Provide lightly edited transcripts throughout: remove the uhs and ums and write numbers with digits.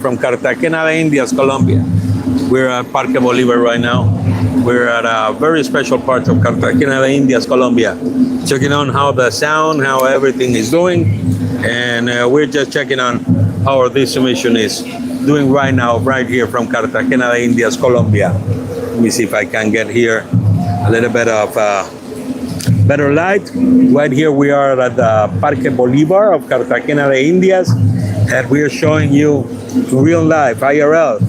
from Cartagena de Indias, Colombia. We're at Parque Bolívar right now. We're at a very special part of Cartagena de Indias, Colombia. Checking on how the sound, how everything is doing. And we're just checking on how this mission is doing right now, right here from Cartagena de Indias, Colombia. Let me see if I can get here a little bit of better light. Right here we are at the Parque Bolívar of Cartagena de Indias, and we are showing you real life, IRL,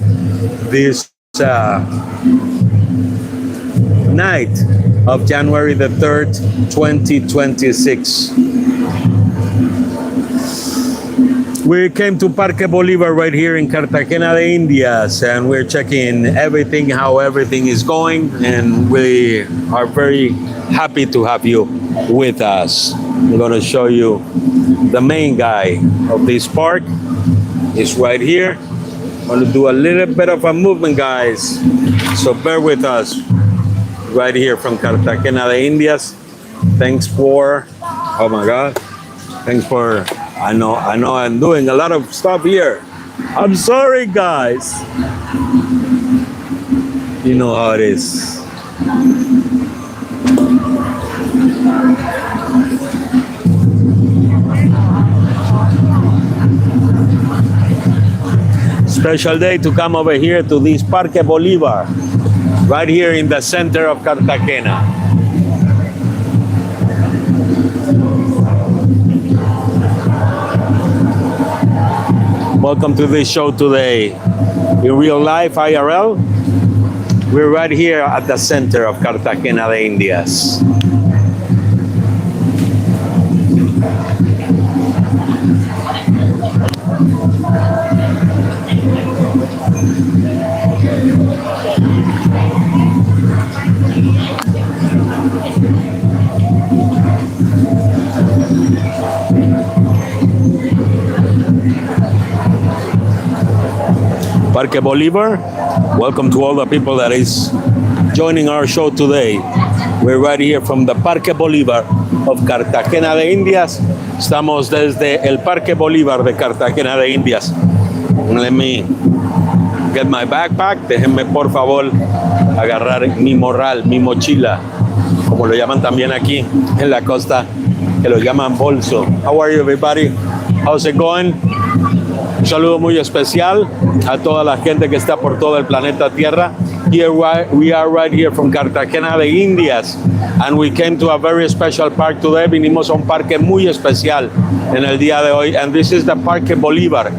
this night of January the 3rd, 2026. We came to Parque Bolívar right here in Cartagena de Indias, and we're checking everything, how everything is going, and we are very happy to have you with us. I'm going to show you the main guy of this park. Is right here. I'm going to do a little bit of a movement, guys, so bear with us. Right here from Cartagena de Indias. Thanks for, oh my God, thanks for, I know I'm doing a lot of stuff here. I'm sorry, guys. You know how it is. Special day to come over here to this Parque Bolívar, right here in the center of Cartagena. Welcome to this show today. In real life, IRL, we're right here at the center of Cartagena de Indias. Parque Bolívar, welcome to all the people that is joining our show today. We're right here from the Parque Bolívar of Cartagena de Indias. Estamos desde el Parque Bolívar de Cartagena de Indias. Let me get my backpack. Déjenme por favor agarrar mi morral, mi mochila, como lo llaman también aquí en la costa, que lo llaman bolso. How are you, everybody? How's it going? Un saludo muy especial a toda la gente que está por todo el planeta Tierra. Here we are right here from Cartagena de Indias, and we came to a very special park today. Vinimos a un parque muy especial en el día de hoy, and this is the Parque Bolívar.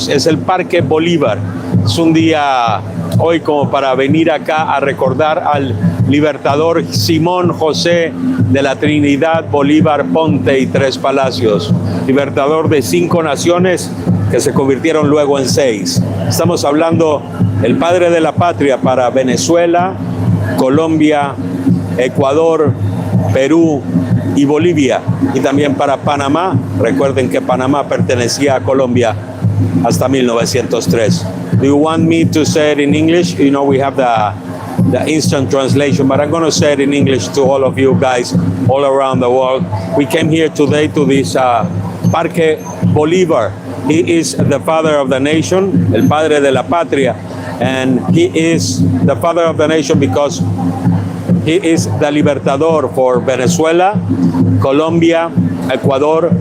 Es el Parque Bolívar. Es un día hoy como para venir acá a recordar al libertador Simón José de la Trinidad Bolívar Ponte y Tres Palacios, libertador de 5 naciones que se convirtieron luego en 6. Estamos hablando el padre de la patria para Venezuela, Colombia, Ecuador, Perú y Bolivia, y también para Panamá. Recuerden que Panamá pertenecía a Colombia hasta 1903. Do you want me to say it in English? You know, we have the instant translation, but I'm going to say it in English to all of you guys all around the world. We came here today to this Parque Bolívar. He is the father of the nation, el padre de la patria, and he is the father of the nation because he is the libertador for Venezuela, Colombia, Ecuador,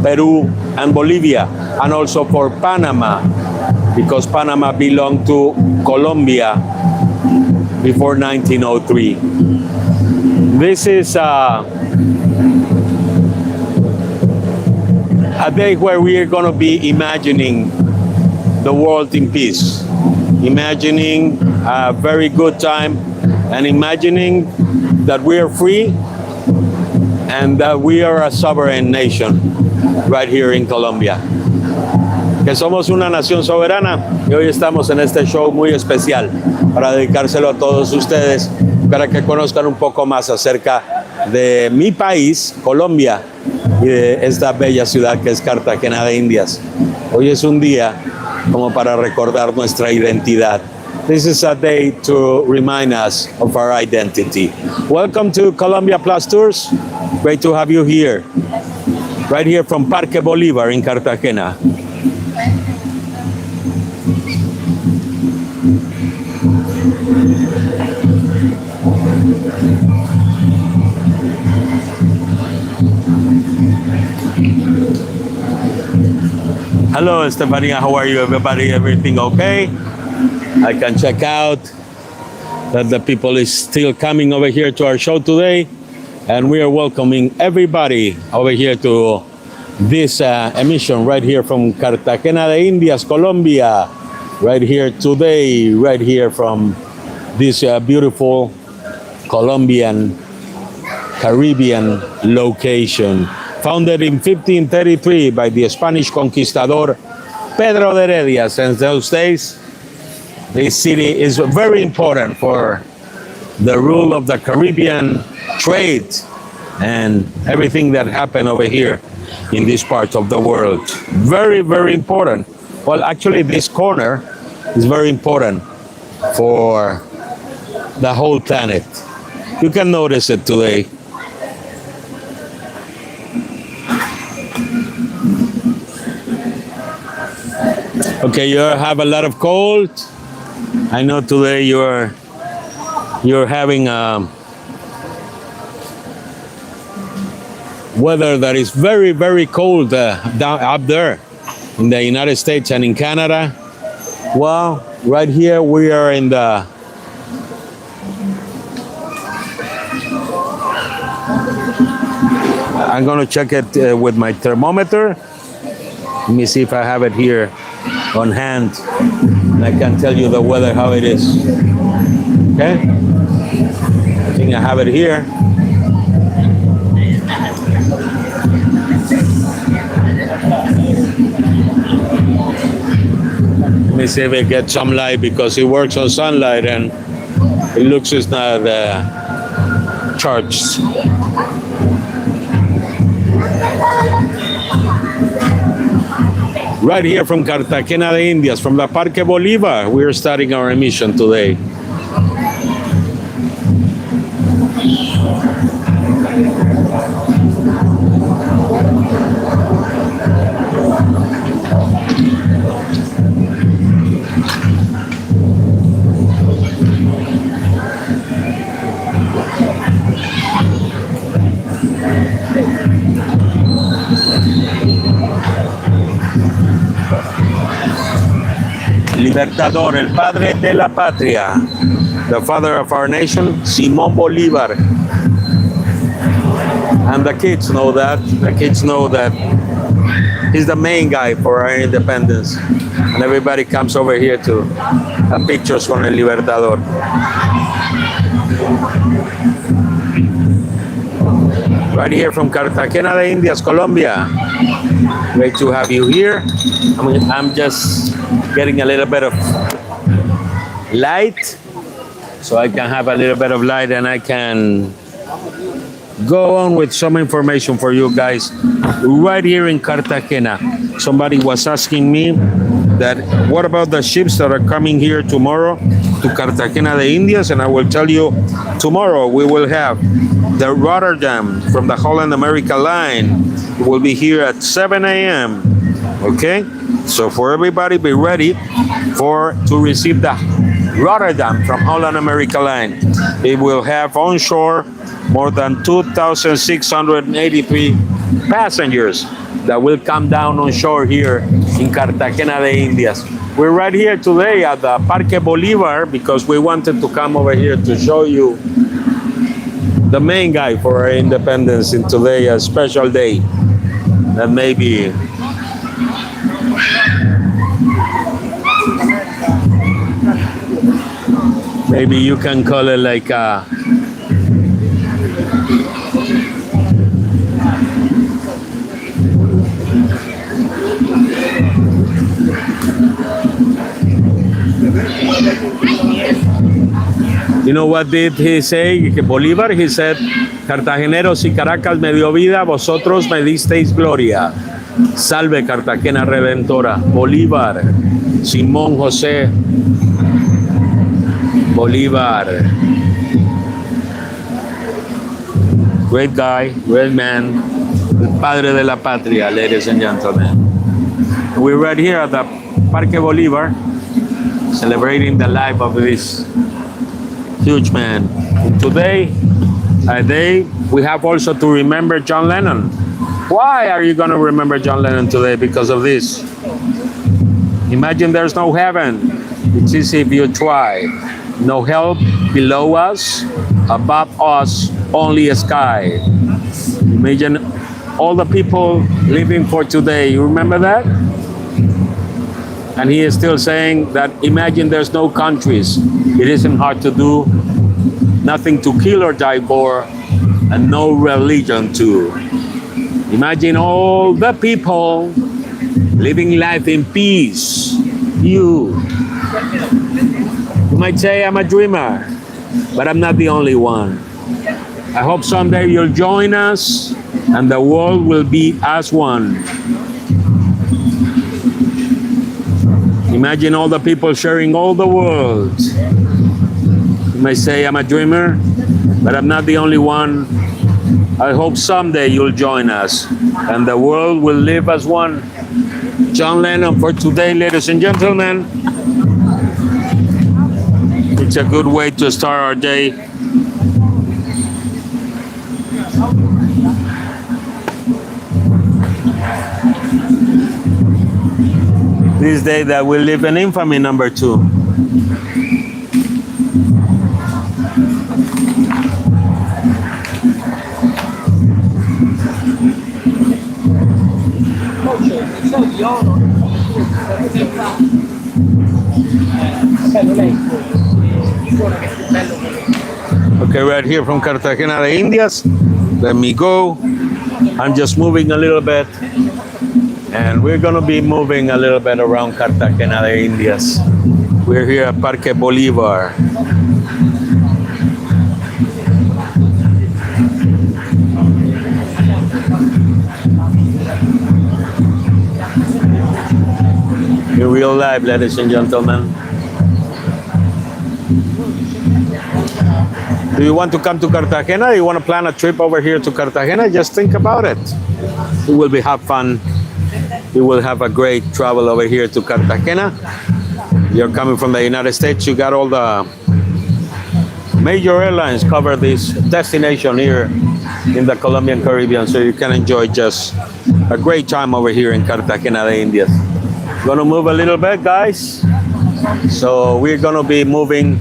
Peru, and Bolivia, and also for Panama, because Panama belonged to Colombia before 1903. This is a day where we are going to be imagining the world in peace, imagining a very good time, and imagining that we are free and that we are a sovereign nation right here in Colombia. Que somos una nación soberana, y hoy estamos en este show muy especial para dedicárselo a todos ustedes, para que conozcan un poco más acerca de mi país, Colombia, y de esta bella ciudad que es Cartagena de Indias. Hoy es un día como para recordar nuestra identidad. This is a day to remind us of our identity. Welcome to Colombia Plus Tours. Great to have you here. Right here from Parque Bolívar in Cartagena. Hello, Stephanía. How are you, everybody? Everything okay? I can check out that the people is still coming over here to our show today, and we are welcoming everybody over here to this emission right here from Cartagena de Indias, Colombia. Right here today, right here from this beautiful Colombian Caribbean location. Founded in 1533 by the Spanish conquistador Pedro de Heredia. Since those days, this city is very important for the rule of the Caribbean trade and everything that happened over here in this part of the world. Very, very important. Well, actually, this corner is very important for the whole planet. You can notice it today. Okay, you have a lot of cold. I know today you're having weather that is very, very cold down up there in the United States and in Canada. Well, right here we are in the I'm gonna check it with my thermometer. Let me see if I have it here on hand, and I can tell you the weather, how it is. Okay? I think I have it here. Let me see if I get some light, because it works on sunlight and it looks it's not charged. Right here from Cartagena de Indias, from the Parque Bolivar, we are starting our emission today. Libertador, el padre de la patria, the father of our nation, Simón Bolívar. And the kids know that. The kids know that he's the main guy for our independence. And everybody comes over here to have pictures con el Libertador. Right here from Cartagena de Indias, Colombia. Great to have you here. I'm just getting a little bit of light, so I can have a little bit of light and I can go on with some information for you guys right here in Cartagena. Somebody was asking me that what about the ships that are coming here tomorrow to Cartagena de Indias, and I will tell you tomorrow we will have the Rotterdam from the Holland America line. It will be here at 7 a.m. Okay, so for everybody, be ready to receive the Rotterdam from Holland America line. It will have onshore more than 2,683 passengers that will come down on shore here in Cartagena de Indias. We're right here today at the Parque Bolivar because we wanted to come over here to show you the main guy for our independence in today, a special day that maybe you can call it like a You know what did he say? Bolívar, he said, Cartageneros y Caracas me dio vida, vosotros me disteis gloria. Salve Cartagena Redentora. Bolívar, Simón José Bolívar. Great guy, great man, el padre de la patria, ladies and gentlemen. We're right here at the Parque Bolivar, celebrating the life of this huge man. And today, we have also to remember John Lennon. Why are you going to remember John Lennon today? Because of this. Imagine there's no heaven. It's easy if you try. No help below us, above us, only a sky. Imagine all the people living for today. You remember that? And he is still saying that imagine there's no countries. It isn't hard to do. Nothing to kill or die for, and no religion too. Imagine all the people living life in peace. You might say I'm a dreamer, but I'm not the only one. I hope someday you'll join us and the world will be as one. Imagine all the people sharing all the world. You may say I'm a dreamer, but I'm not the only one. I hope someday you'll join us and the world will live as one. John Lennon for today, ladies and gentlemen. It's a good way to start our day. This day that will live in infamy number 2. Okay, right here from Cartagena de Indias. Let me go. I'm just moving a little bit. And we're going to be moving a little bit around Cartagena de Indias. We're here at Parque Bolivar. In real life, ladies and gentlemen. Do you want to come to Cartagena? Do you want to plan a trip over here to Cartagena? Just think about it. We will have fun. We will have a great travel over here to Cartagena. You're coming from the United States. You got all the major airlines cover this destination here in the Colombian Caribbean, so you can enjoy just a great time over here in Cartagena de Indias. Gonna move a little bit, guys. So we're gonna be moving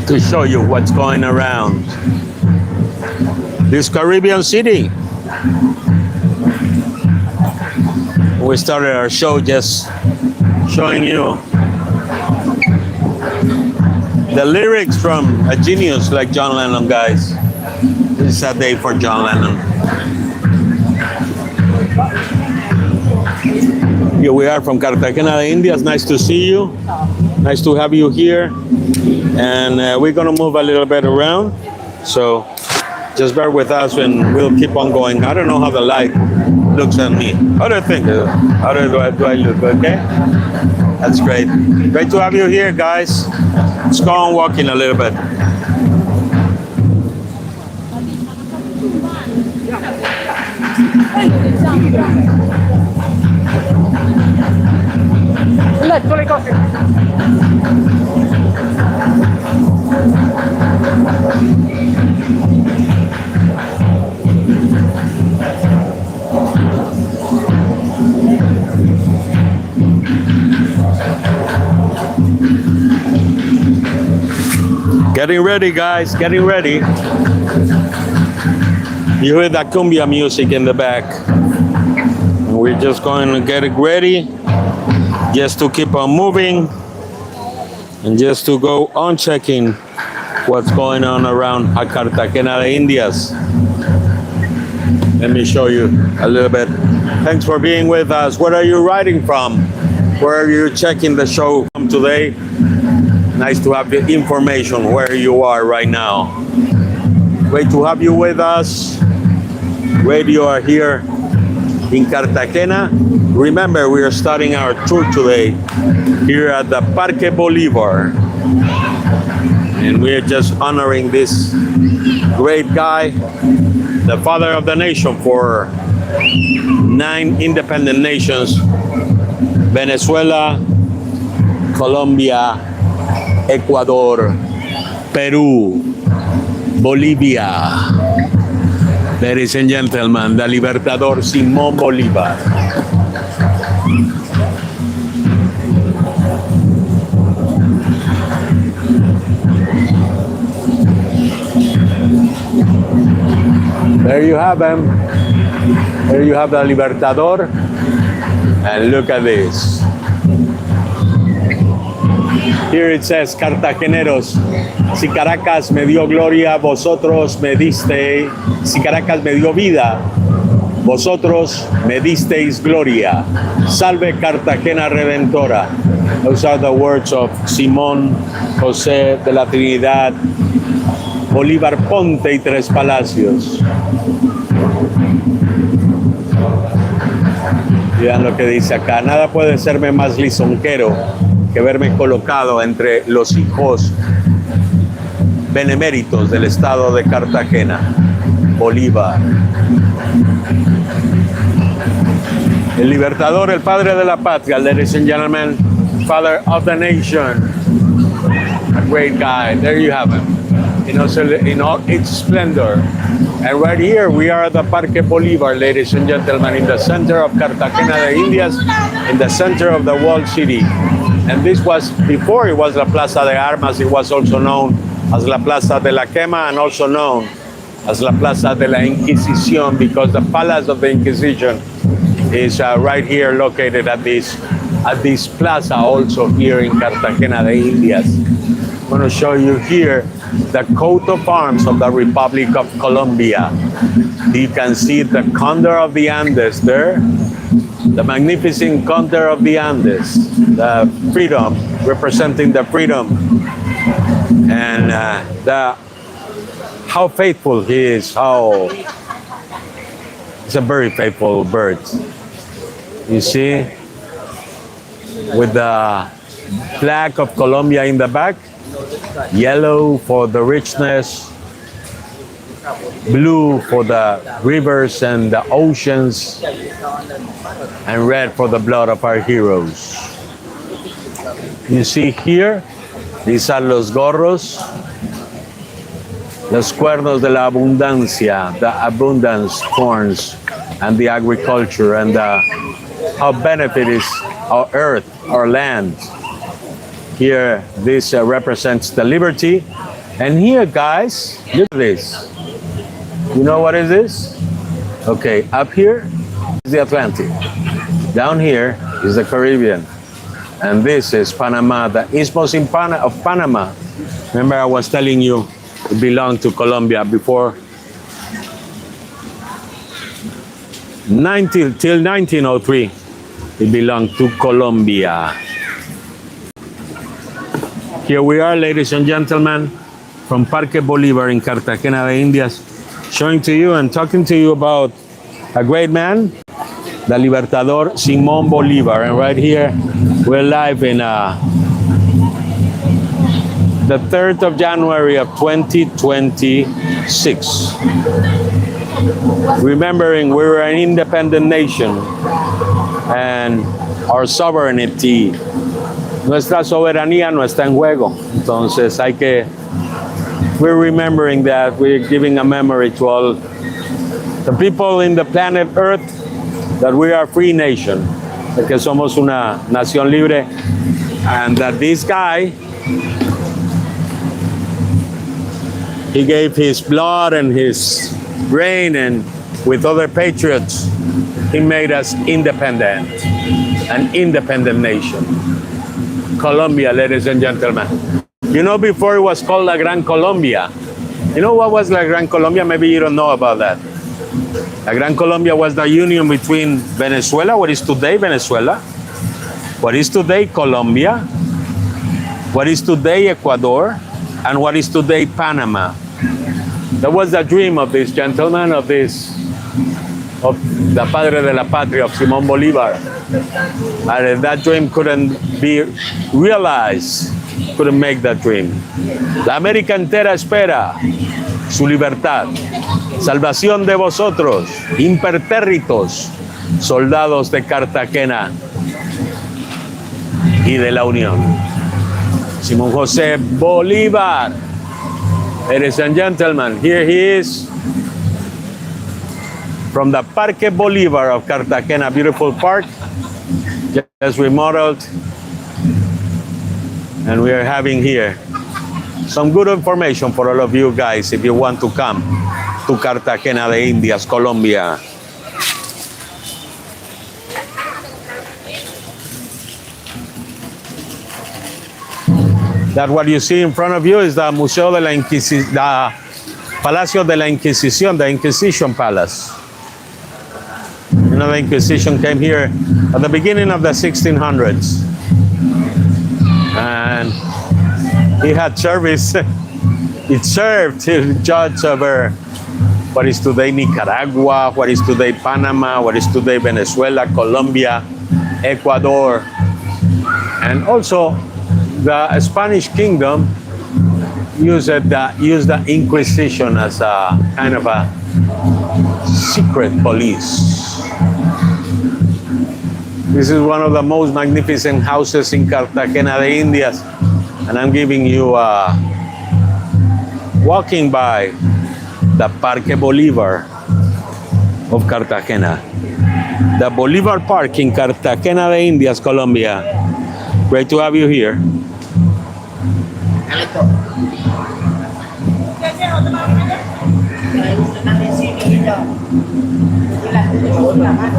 to show you what's going around this Caribbean city. We started our show just showing you the lyrics from a genius like John Lennon, guys. This is a day for John Lennon. Here we are from Cartagena de Indias. Nice to see you. Nice to have you here. And we're gonna move a little bit around. So just bear with us and we'll keep on going. I don't know how the light looks at me. How do you think? How do I look? Okay? That's great. Great to have you here, guys. Let's go on walking a little bit. Letto le cose. Getting ready, guys, getting ready. You hear that cumbia music in the back. We're just going to get it ready, just to keep on moving, and just to go on checking what's going on around Cartagena de Indias. Let me show you a little bit. Thanks for being with us. Where are you riding from? Where are you checking the show from today? Nice to have the information where you are right now. Great to have you with us. Great you are here in Cartagena. Remember, we are starting our tour today here at the Parque Bolivar. And we are just honoring this great guy, the father of the nation, for 9 independent nations: Venezuela, Colombia, Ecuador, Peru, Bolivia. Ladies and gentlemen, the Libertador Simón Bolívar. There you have him. There you have the Libertador. And look at this. Here it says, Cartageneros, si Caracas me dio gloria, vosotros me disteis, si Caracas me dio vida, vosotros me disteis gloria. Salve Cartagena Redentora. Those are the words of Simón José de la Trinidad Bolívar Ponte y Tres Palacios. Vean lo que dice acá: nada puede serme más lisonjero que verme colocado entre los hijos beneméritos del estado de Cartagena. Bolívar. El Libertador, el padre de la patria, ladies and gentlemen, father of the nation. A great guy. There you have him. In all its splendor. And right here we are at the Parque Bolívar, ladies and gentlemen, in the center of Cartagena de Indias, in the center of the walled city. And this was, before it was La Plaza de Armas, it was also known as La Plaza de la Quema, and also known as La Plaza de la Inquisición, because the Palace of the Inquisition is right here, located at this plaza, also here in Cartagena de Indias. I'm going to show you here the coat of arms of the Republic of Colombia. You can see the Condor of the Andes there, the magnificent Condor of the Andes, the freedom, representing the freedom, and how faithful he is, it's a very faithful bird. You see, with the flag of Colombia in the back, yellow for the richness, blue for the rivers and the oceans, and red for the blood of our heroes. You see here, these are los gorros, los cuernos de la abundancia, the abundance corns, and the agriculture, and how benefit is our earth, our land. Here, this represents the liberty. And here, guys, look at this. You know what is this? Okay, up here is the Atlantic. Down here is the Caribbean. And this is Panama, the Isthmus of Panama. Remember, I was telling you it belonged to Colombia before. Till 1903, it belonged to Colombia. Here we are, ladies and gentlemen, from Parque Bolívar in Cartagena de Indias, showing to you and talking to you about a great man, the Libertador Simón Bolívar. And right here, we're live in the 3rd of January of 2026. Remembering we're an independent nation and our sovereignty, nuestra soberanía no está en juego. Entonces we're remembering that, we're giving a memory to all the people in the planet Earth that we are a free nation, que somos una nación libre, and that this guy, he gave his blood and his brain, and with other patriots, he made us independent, an independent nation. Colombia, ladies and gentlemen. You know, before it was called La Gran Colombia. You know what was La Gran Colombia? Maybe you don't know about that. La Gran Colombia was the union between Venezuela, what is today Venezuela, what is today Colombia, what is today Ecuador, and what is today Panama. That was the dream of this gentleman, of the padre de la patria, of Simón Bolívar. And that dream couldn't be realized, couldn't make that dream. La América entera espera su libertad. Salvación de vosotros, impertérritos, soldados de Cartagena y de la Unión. Simón José Bolívar. Ladies and gentlemen, here he is from the Parque Bolívar of Cartagena, beautiful park, just remodeled. And we are having here some good information for all of you guys if you want to come to Cartagena de Indias, Colombia. That what you see in front of you is the Museo de la Inquisición, the Palacio de la Inquisición, the Inquisition Palace. You know, the Inquisition came here at the beginning of the 1600s. And he had service. It served to judge over what is today Nicaragua, what is today Panama, what is today Venezuela, Colombia, Ecuador, and also the Spanish Kingdom used the Inquisition as a kind of a secret police. This is one of the most magnificent houses in Cartagena de Indias, and I'm giving you walking by the Parque Bolívar of Cartagena. The Bolívar Park in Cartagena de Indias, Colombia. Great to have you here.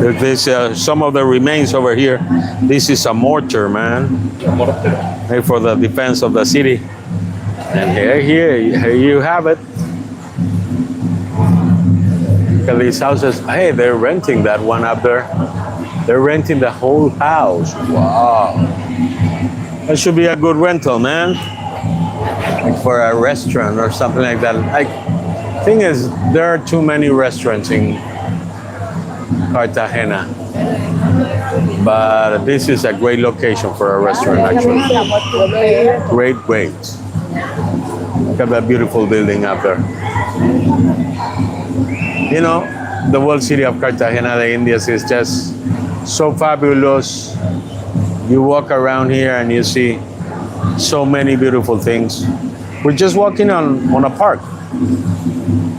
There's some of the remains over here. This is a mortar, man, made for the defense of the city. And here you have it. Look at these houses. Hey, they're renting that one up there. They're renting the whole house. Wow. That should be a good rental, man. Like for a restaurant or something like that. Thing is, there are too many restaurants in Cartagena. But this is a great location for a restaurant, actually. Great. Look at that beautiful building up there. You know, the whole city of Cartagena de Indias is just so fabulous. You walk around here and you see so many beautiful things. We're just walking on a park,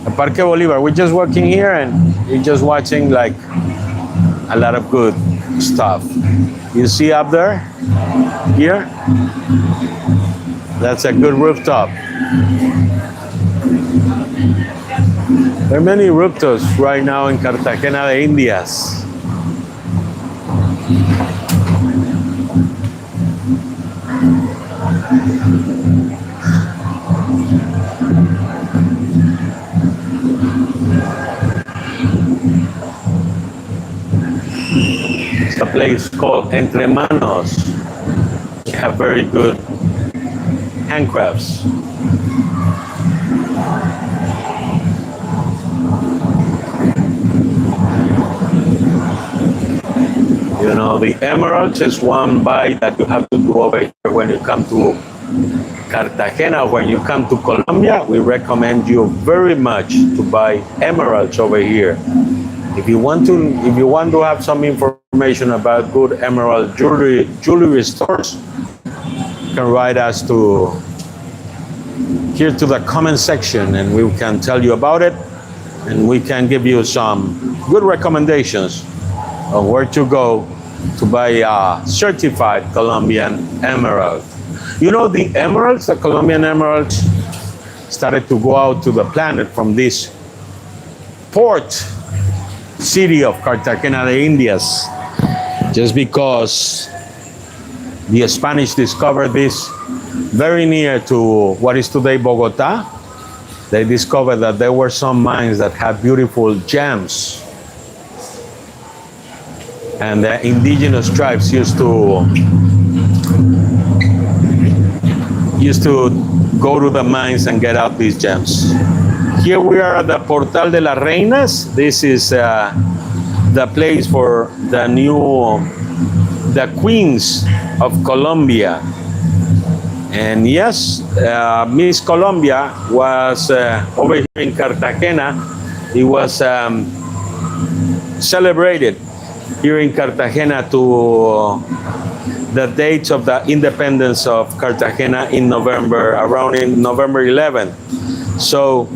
a Parque Bolívar. We're just walking here and you're just watching like a lot of good stuff. You see up there, here, that's a good rooftop. There are many rooftops right now in Cartagena de Indias. It's a place called Entre Manos. They have very good handcrafts. You know, the emeralds is one buy that you have to do over here when you come to Cartagena. When you come to Colombia, we recommend you very much to buy emeralds over here. If you want to have some information about good emerald jewelry stores, you can write us to here to the comment section and we can tell you about it, and we can give you some good recommendations of where to go to buy a certified Colombian emerald. You know, the emeralds, the Colombian emeralds, started to go out to the planet from this port city of Cartagena de Indias, just because the Spanish discovered this very near to what is today Bogota. They discovered that there were some mines that had beautiful gems. And the indigenous tribes used to go to the mines and get out these gems. Here we are at the Portal de las Reinas. This is the place for the queens of Colombia. And yes, Miss Colombia was over here in Cartagena. It was celebrated here in Cartagena to the dates of the independence of Cartagena in November, around in November 11th. So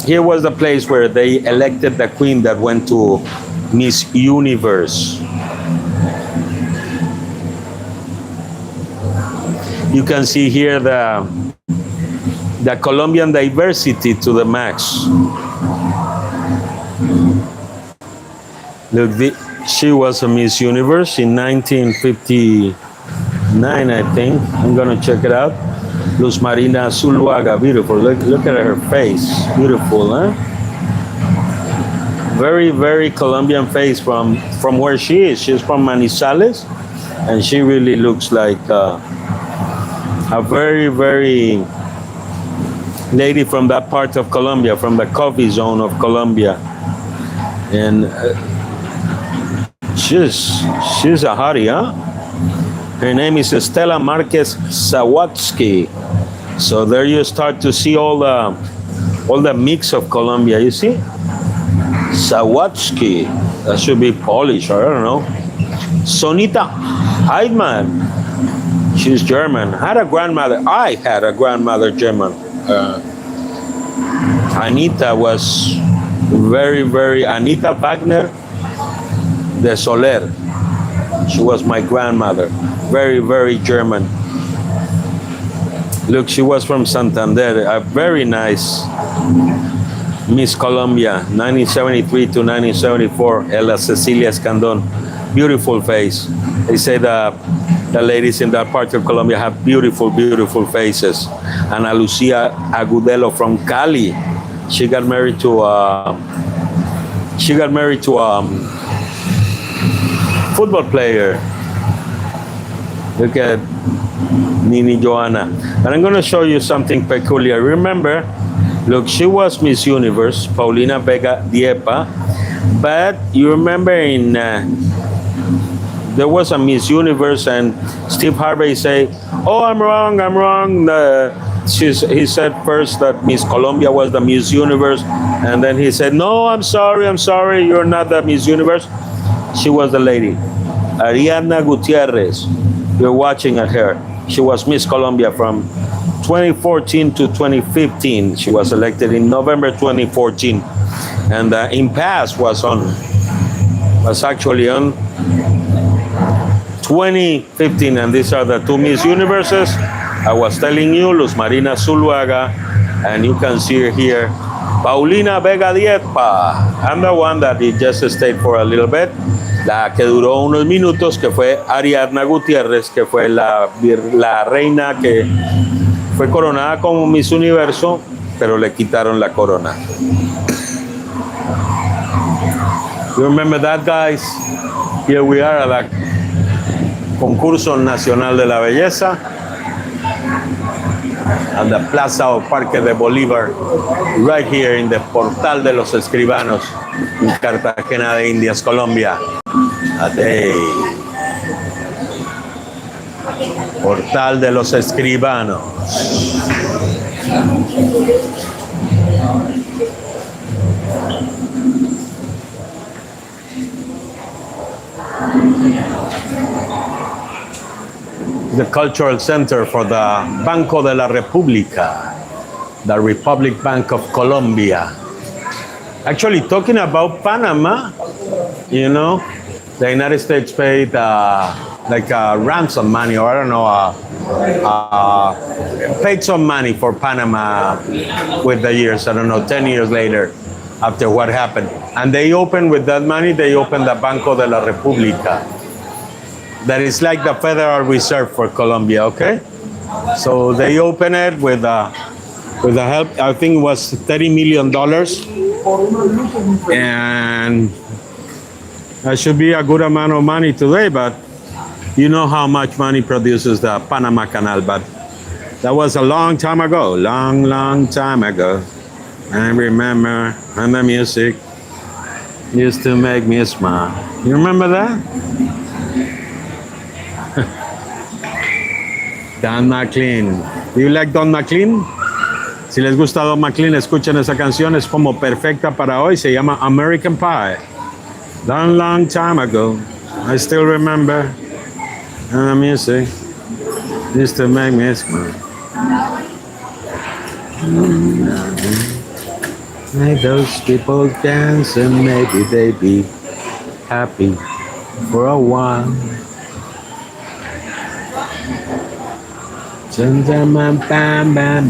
here was the place where they elected the queen that went to Miss Universe. You can see here the Colombian diversity to the max. Look, she was a Miss Universe in 1959, I think. I'm gonna check it out. Luz Marina Zuluaga, beautiful. Look at her face, beautiful, huh? Very, very Colombian face from where she is. She's from Manizales, and she really looks like a very, very lady from that part of Colombia, from the coffee zone of Colombia. And she's a hottie, huh? Her name is Estela Marquez Sawatsky. So there you start to see all the mix of Colombia, you see? Sawatsky, that should be Polish, or I don't know. Sonita Heidmann, she's German. I had a grandmother German. Anita was very, very, Anita Wagner de Soler. She was my grandmother. Very, very German. Look, she was from Santander. A very nice Miss Colombia, 1973 to 1974. Ella Cecilia Escandon. Beautiful face. They say the ladies in that part of Colombia have beautiful, beautiful faces. Ana Lucia Agudelo from Cali. She got married to football player. Look at Nini Joanna. And I'm going to show you something peculiar. Remember, look, she was Miss Universe, Paulina Vega Diepa. But you remember there was a Miss Universe, and Steve Harvey say, "Oh, I'm wrong. He said first that Miss Colombia was the Miss Universe, and then he said, "No, I'm sorry, you're not the Miss Universe. She was the lady, Ariadna Gutierrez. You're watching at her. She was Miss Colombia from 2014 to 2015. She was elected in November 2014, and the impasse was actually on 2015, and these are the two Miss Universes. I was telling you, Luz Marina Zuluaga, and you can see her here, Paulina Vega Diepa. I'm the one that it just stayed for a little bit. La que duró unos minutos, que fue Ariadna Gutiérrez, que fue la reina que fue coronada como Miss Universo, pero le quitaron la corona. You remember that, guys? Here we are at the Concurso Nacional de la Belleza at the Plaza of Parque de Bolívar, right here in the Portal de los Escribanos in Cartagena de Indias, Colombia. Atey. Portal de los Escribanos. The cultural center for the Banco de la República, the Republic Bank of Colombia. Actually, talking about Panama, you know, the United States paid like a ransom money, or I don't know, paid some money for Panama with the years, I don't know, 10 years later after what happened. And they opened, with that money, they opened the Banco de la República. That is like the Federal Reserve for Colombia, okay? So they opened it with the help, I think it was $30 million. And that should be a good amount of money today, but you know how much money produces the Panama Canal, but that was a long time ago, long time ago. I remember when the music used to make me smile. You remember that? Don McLean. Do you like Don McLean? Si les gusta Don McLean, escuchen esa canción. Es como perfecta para hoy. Se llama American Pie. Long, long time ago, I still remember. And the music used to make me smile. Make those people dance and maybe they be happy for a while. Bam, bam, bam, bam.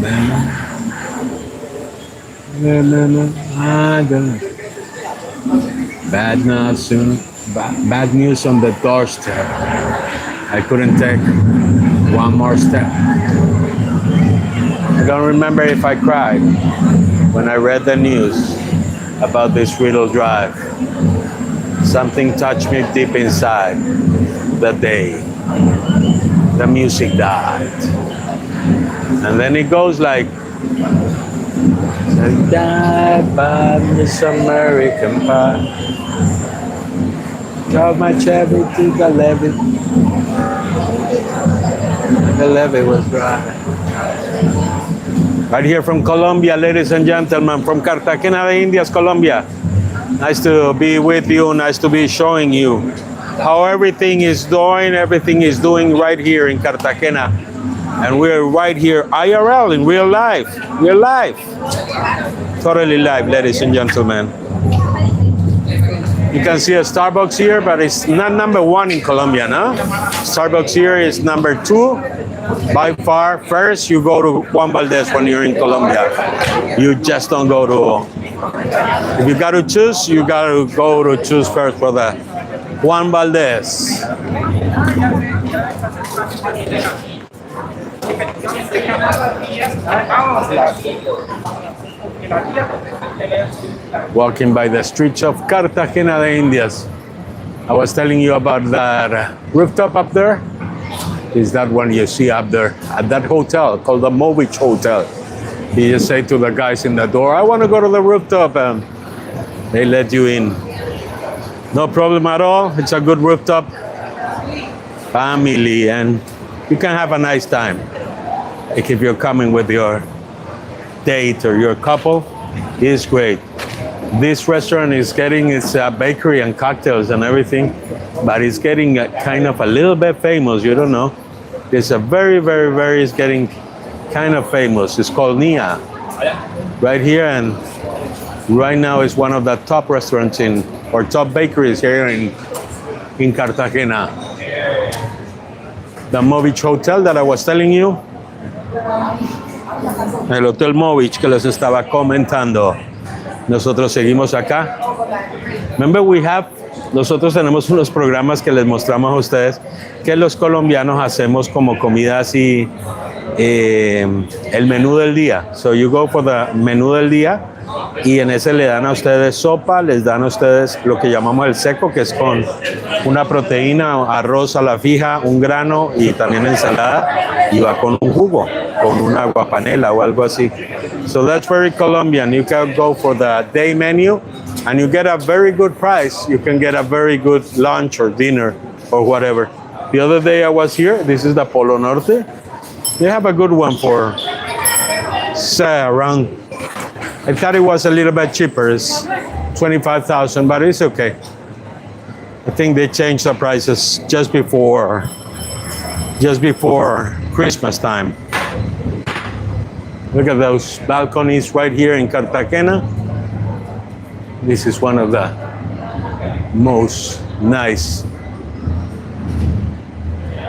Bad news on the doorstep. I couldn't take one more step. I don't remember if I cried when I read the news about this riddle drive. Something touched me deep inside the day the music died. And then it goes like, died by Miss American Pie. Drove my Chevy to the levee. The levee was dry. Right here from Colombia, ladies and gentlemen, from Cartagena de Indias, Colombia. Nice to be with you, nice to be showing you how everything is doing right here in Cartagena. And we're right here, IRL, in real life. We're live. Totally live, ladies and gentlemen. You can see a Starbucks here, but it's not number one in Colombia, no? Starbucks here is number 2. By far, first you go to Juan Valdez when you're in Colombia. You just don't go to... If you got to choose, you got to go to choose first for the Juan Valdez. Walking by the streets of Cartagena de Indias. I was telling you about that rooftop up there. Is that one you see up there at that hotel called the Movich Hotel. You just say to the guys in the door, I want to go to the rooftop, and they let you in. No problem at all. It's a good rooftop. Family, and you can have a nice time. Like if you're coming with your date or your couple, it's great. This restaurant is getting its bakery and cocktails and everything, but it's getting kind of a little bit famous. You don't know. It's a it's getting kind of famous. It's called Nia, right here, and right now it's one of the top restaurants or top bakeries here in Cartagena. The Movich Hotel that I was telling you, el Hotel Movich que les estaba comentando. Nosotros seguimos acá. Remember nosotros tenemos unos programas que les mostramos a ustedes que los colombianos hacemos como comida así, el menú del día. So you go for the menú del día y en ese le dan a ustedes sopa, les dan a ustedes lo que llamamos el seco, que es con una proteína, arroz a la fija, un grano y también ensalada, y va con un jugo, con una agua panela o algo así. So that's very Colombian. You can go for the day menu and you get a very good price. You can get a very good lunch or dinner or whatever. The other day I was here, this is the Polo Norte. They have a good one for, say, around, I thought it was a little bit cheaper. It's 25,000, but it's okay. I think they changed the prices just before Christmas time. Look at those balconies right here in Cartagena. This is one of the most nice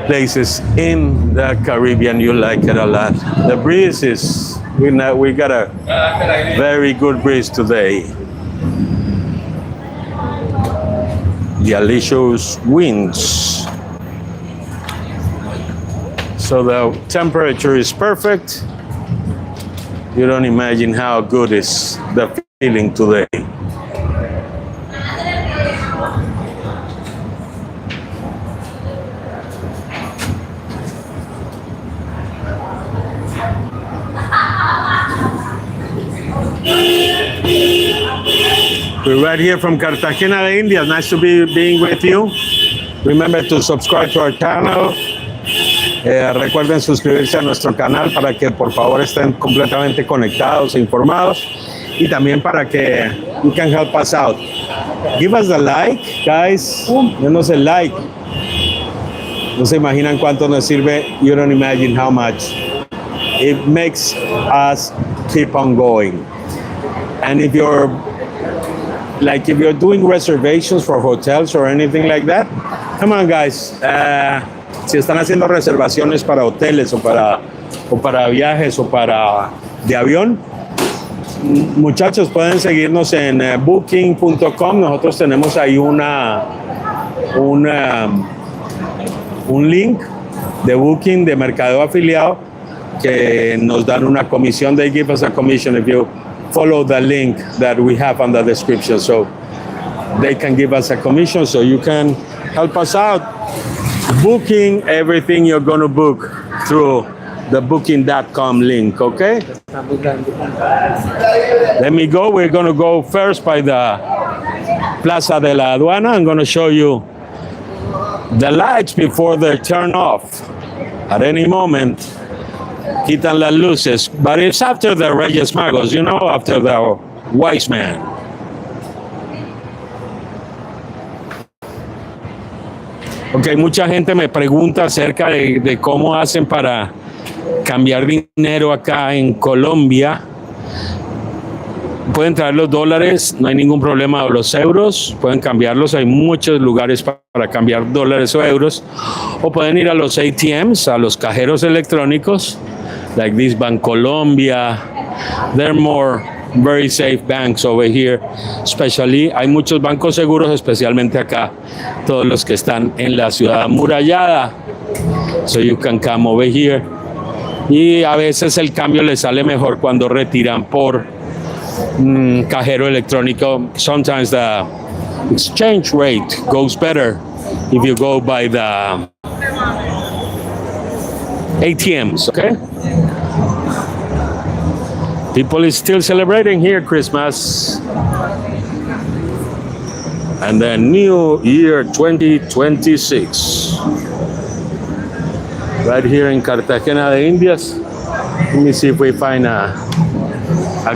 places in the Caribbean. You like it a lot. The breeze is, we got a very good breeze today. The alicious winds. So the temperature is perfect. You don't imagine how good is the feeling today. We're right here from Cartagena de Indias. Nice to be being with you. Remember to subscribe to our channel, Recuerden suscribirse a nuestro canal para que por favor estén completamente conectados e informados, y también para que you can help us out. Give us a like, guys. Denos el like. No se imaginan cuánto nos sirve. You don't imagine how much. It makes us keep on going. And if you're doing reservations for hotels or anything like that, come on, guys. Si están haciendo reservaciones para hoteles o para viajes o para de avión, muchachos, pueden seguirnos en booking.com. Nosotros tenemos ahí un link de booking, de mercadeo afiliado, que nos dan una comisión. They give us a commission if you follow the link that we have on the description. So they can give us a commission, so you can help us out booking everything you're going to book through the booking.com link, okay? Let me go. We're going to go first by the Plaza de la Aduana. I'm going to show you the lights before they're turned off. At any moment, quitan las luces. But it's after the Reyes Magos, you know, after the wise man. Ok, mucha gente me pregunta acerca de cómo hacen para cambiar dinero acá en Colombia. Pueden traer los dólares, no hay ningún problema, o los euros, pueden cambiarlos. Hay muchos lugares para cambiar dólares o euros. O pueden ir a los ATMs, a los cajeros electrónicos, like this Bancolombia. They're more very safe banks over here. Especially, hay muchos bancos seguros, especialmente acá, todos los que están en la ciudad amurallada. So you can come over here. Y a veces el cambio les sale mejor cuando retiran por cajero electrónico. Sometimes the exchange rate goes better if you go by the ATMs, okay? People is still celebrating here Christmas and the New Year 2026. Right here in Cartagena de Indias. Let me see if we find a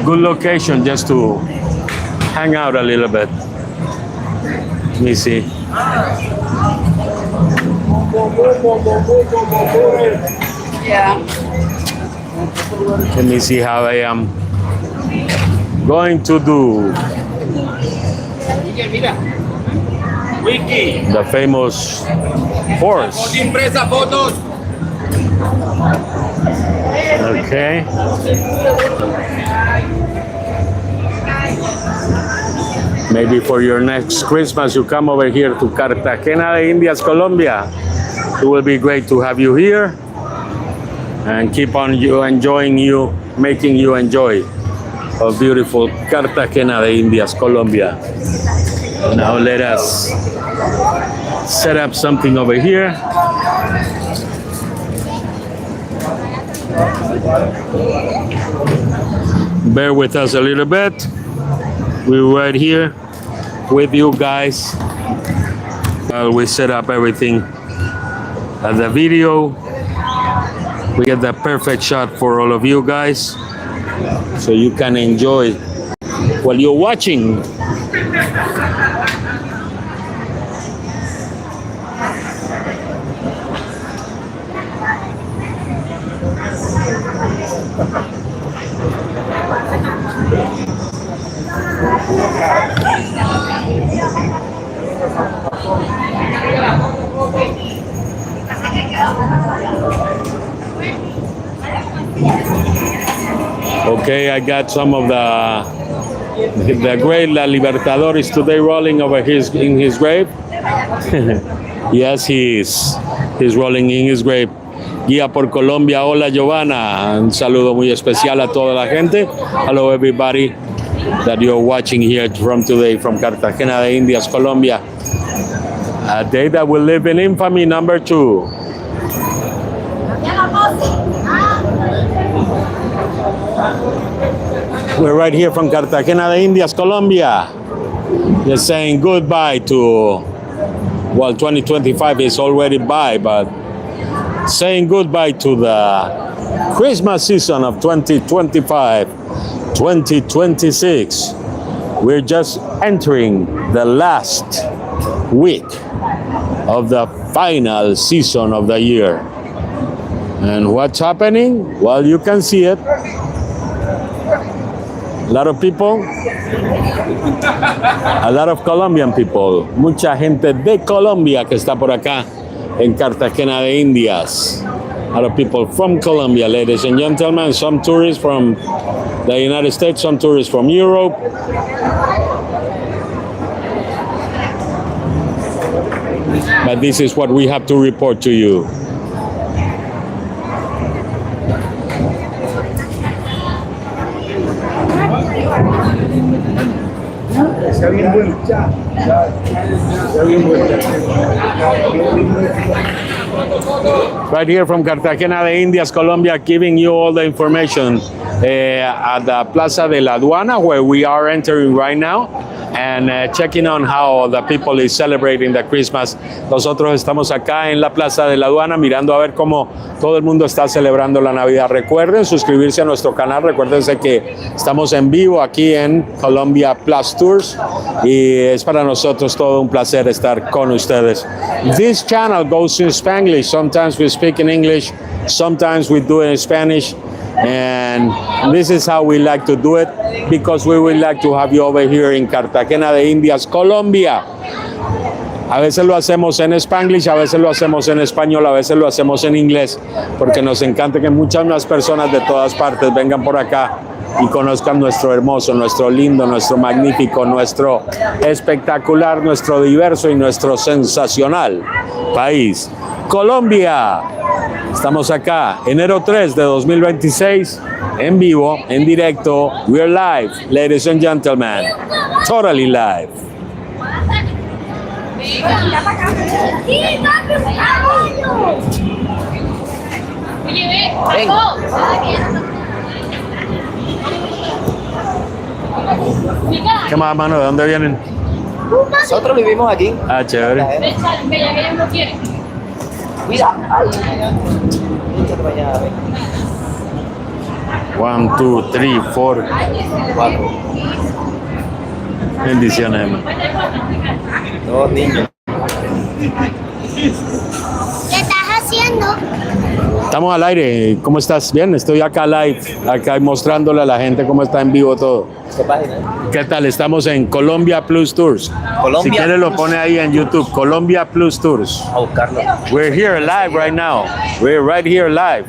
good location just to hang out a little bit. Let me see. Yeah. Let me see how I am going to do the famous horse. Okay. Maybe for your next Christmas, you come over here to Cartagena de Indias, Colombia. It will be great to have you here and keep on making you enjoy a beautiful Cartagena de Indias, Colombia. Now let us set up something over here. Bear with us a little bit. We're right here with you guys while we set up everything at the video. We get the perfect shot for all of you guys so you can enjoy while you're watching. Okay, I got some of the great La Libertadores today rolling over in his grave. Yes, he's rolling in his grave. Guía por Colombia, hola Giovanna. Un saludo muy especial a toda la gente. Hello everybody that you're watching here from today from Cartagena de Indias, Colombia. A day that will live in infamy, number 2. We're right here from Cartagena de Indias, Colombia. Just saying goodbye to, well, 2025 is already by, but saying goodbye to the Christmas season of 2025, 2026. We're just entering the last week of the final season of the year. And what's happening? Well, you can see it. A lot of people, a lot of Colombian people, mucha gente de Colombia que está por acá en Cartagena de Indias. A lot of people from Colombia, ladies and gentlemen, some tourists from the United States, some tourists from Europe. But this is what we have to report to you. Right here from Cartagena de Indias, Colombia, giving you all the information at the Plaza de la Aduana, where we are entering right now, and checking on how the people is celebrating the Christmas. Nosotros estamos acá en la Plaza de la Aduana mirando a ver cómo todo el mundo está celebrando la Navidad. Recuerden suscribirse a nuestro canal, recuérdense que estamos en vivo aquí en Colombia Plus Tours y es para nosotros todo un placer estar con ustedes. This channel goes in Spanglish. Sometimes we speak in English, sometimes we do it in Spanish. And this is how we like to do it, because we would like to have you over here in Cartagena de Indias, Colombia. A veces lo hacemos en Spanglish, a veces lo hacemos en español, a veces lo hacemos en inglés, porque nos encanta que muchas más personas de todas partes vengan por acá y conozcan nuestro hermoso, nuestro lindo, nuestro magnífico, nuestro espectacular, nuestro diverso y nuestro sensacional país, Colombia. Estamos acá, enero 3 de 2026, en vivo, en directo. We're live, ladies and gentlemen. Totally live. ¿Qué más, mano? ¿De dónde vienen? Nosotros vivimos aquí. Ah, chévere. Cuida. 1, 2, 3, 4. Bendiciones, hermano. Dos niños. ¿Qué estás haciendo? Estamos al aire. ¿Cómo estás? Bien, estoy acá live, acá mostrándole a la gente cómo está en vivo todo. ¿Qué página? ¿Qué tal? Estamos en Colombia Plus Tours. Colombia Si quiere lo Plus. pone ahí en YouTube, Colombia Plus Tours. A buscarlo. We're here live right now. We're right here live.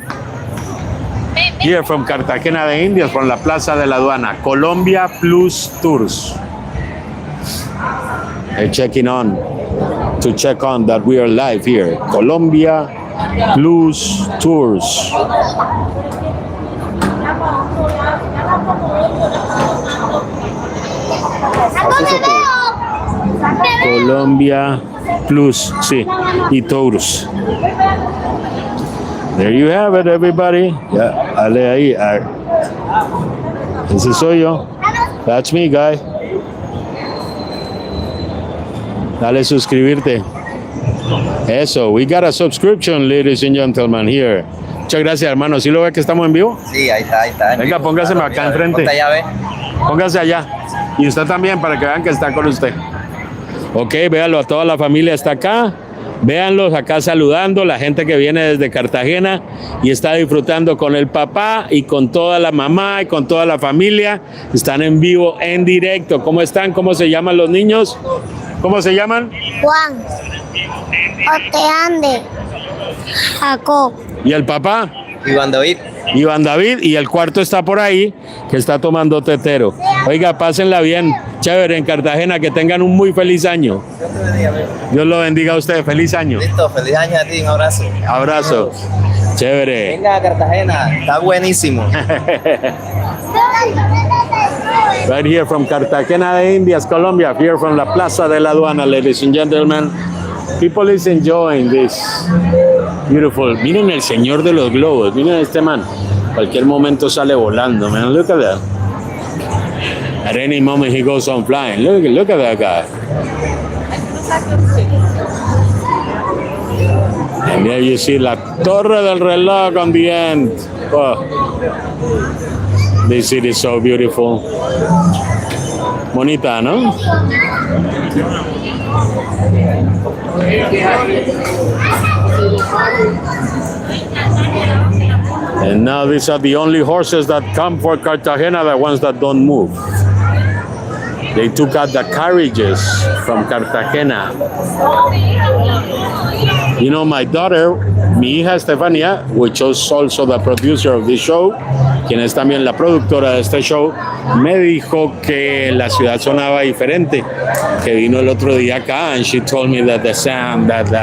Here from Cartagena de Indias, from la Plaza de la Aduana. Colombia Plus Tours. Checking on, to check on that we are live here. Colombia Plus Tours. Colombia Plus, sí, y Tours. There you have it, everybody. Ya, dale ahí. Ese soy yo. That's me, guy. Dale suscribirte. Eso, we got a subscription, ladies and gentlemen, here. Muchas gracias, hermano. ¿Sí lo ve que estamos en vivo? Sí, ahí está, ahí está. Venga, póngase Claro, acá mira, enfrente. ponte allá, ve. Póngase allá. Y usted también, para que vean que está con usted. Ok, véanlo, a toda la familia está acá. Véanlos acá saludando, la gente que viene desde Cartagena y está disfrutando con el papá y con toda la mamá y con toda la familia. Están en vivo, en directo. ¿Cómo están? ¿Cómo se llaman los niños? ¿Cómo se llaman? Juan, Oteande, Jacob. ¿Y el papá? Iván David. Iván David, y el cuarto está por ahí, que está tomando tetero. Oiga, pásenla bien, chévere en Cartagena, que tengan un muy feliz año. Dios te bendiga, ve. Dios lo bendiga a ustedes, feliz año. Listo, feliz año a ti, un abrazo. Abrazo. Chévere. Venga a Cartagena, está buenísimo. Right here from Cartagena de Indias, Colombia, here from la Plaza de la Aduana, ladies and gentlemen. People is enjoying this beautiful. Miren el señor de los globos, miren este man. Cualquier momento sale volando, man. Look at that. At any moment he goes on flying. Look at that guy. And there you see la Torre del Reloj on the end. Oh, this city is so beautiful. Bonita, ¿no? And now these are the only horses that come for Cartagena, the ones that don't move. They took out the carriages from Cartagena. You know, my daughter, mi hija Stephanía, which is also the producer of this show, quien es también la productora de este show, me dijo que la ciudad sonaba diferente, que vino el otro día acá, and she told me that the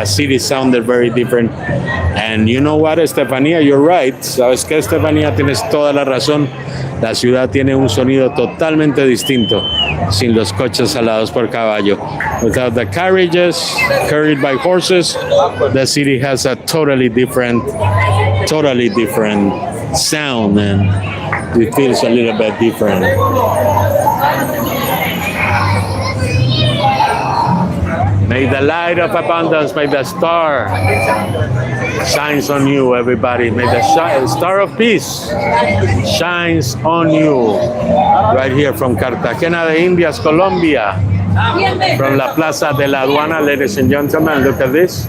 city sounded very different. And you know what, Stephanía, you're right. ¿Sabes qué, Stephanía? Tienes toda la razón. La ciudad tiene un sonido totalmente distinto sin los coches alados por caballo. Without the carriages carried by horses, the city has a totally different sound, and it feels a little bit different. May the light of abundance, may the star shines on you, everybody. May the star of peace shines on you. Right here from Cartagena de Indias, Colombia. From la Plaza de la Aduana, ladies and gentlemen, look at this.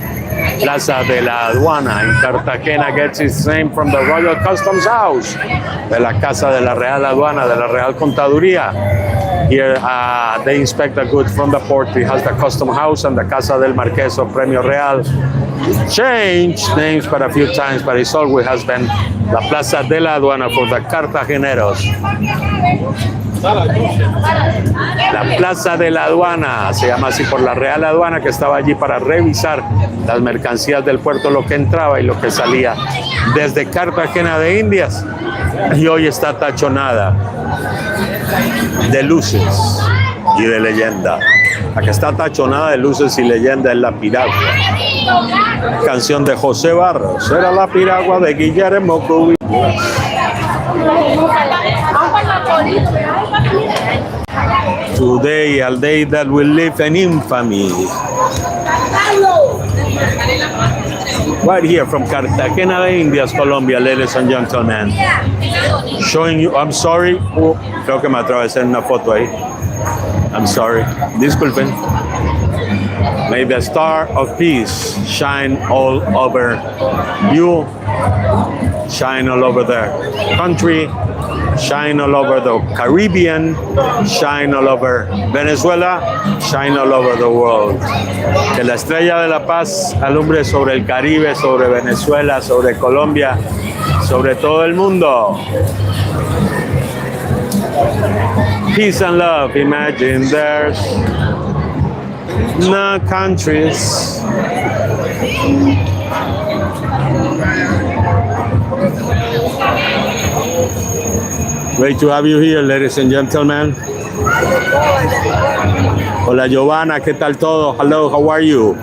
Plaza de la Aduana in Cartagena gets its name from the Royal Customs House, de la Casa de la Real Aduana, de la Real Contaduría. Here they inspect the goods from the port. It has the Custom House and the Casa del Marqués of Premio Real. Changed names but a few times, but it always has been la Plaza de la Aduana for the Cartageneros. La Plaza de la Aduana se llama así por la Real Aduana, que estaba allí para revisar las mercancías del puerto, lo que entraba y lo que salía desde Cartagena de Indias, y hoy está tachonada de luces y de leyenda. La que está tachonada de luces y leyenda es la piragua. Canción de José Barros. Era la piragua de Guillermo Cubillas. Today, a day that will live in infamy. Right here from Cartagena de Indias, Colombia, ladies and gentlemen. Showing you, I'm sorry. Creo que me atravesé en una foto ahí. I'm sorry. Disculpen. May the star of peace shine all over you, shine all over the country, shine all over the Caribbean, shine all over Venezuela, shine all over the world. Que la estrella de la paz alumbre sobre el Caribe, sobre Venezuela, sobre Colombia, sobre todo el mundo. Peace and love, imagine there's no countries. Great to have you here, ladies and gentlemen. Hola Giovanna, ¿qué tal todo? Hello, how are you?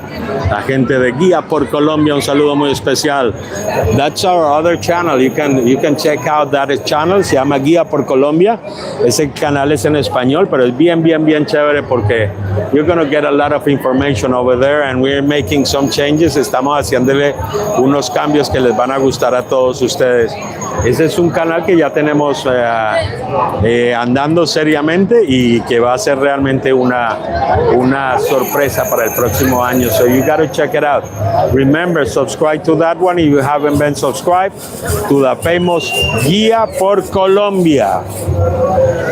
La gente de Guía por Colombia, un saludo muy especial. That's our other channel. You can check out that channel. Se llama Guía por Colombia. Ese canal es en español, pero es bien chévere porque you're going to get a lot of information over there, and we're making some changes. Estamos haciéndole unos cambios que les van a gustar a todos ustedes. Ese es un canal que ya tenemos andando seriamente y que va a ser realmente una sorpresa para el próximo año. So you got to check it out. Remember, subscribe to that one if you haven't been subscribed to the famous Guía por Colombia.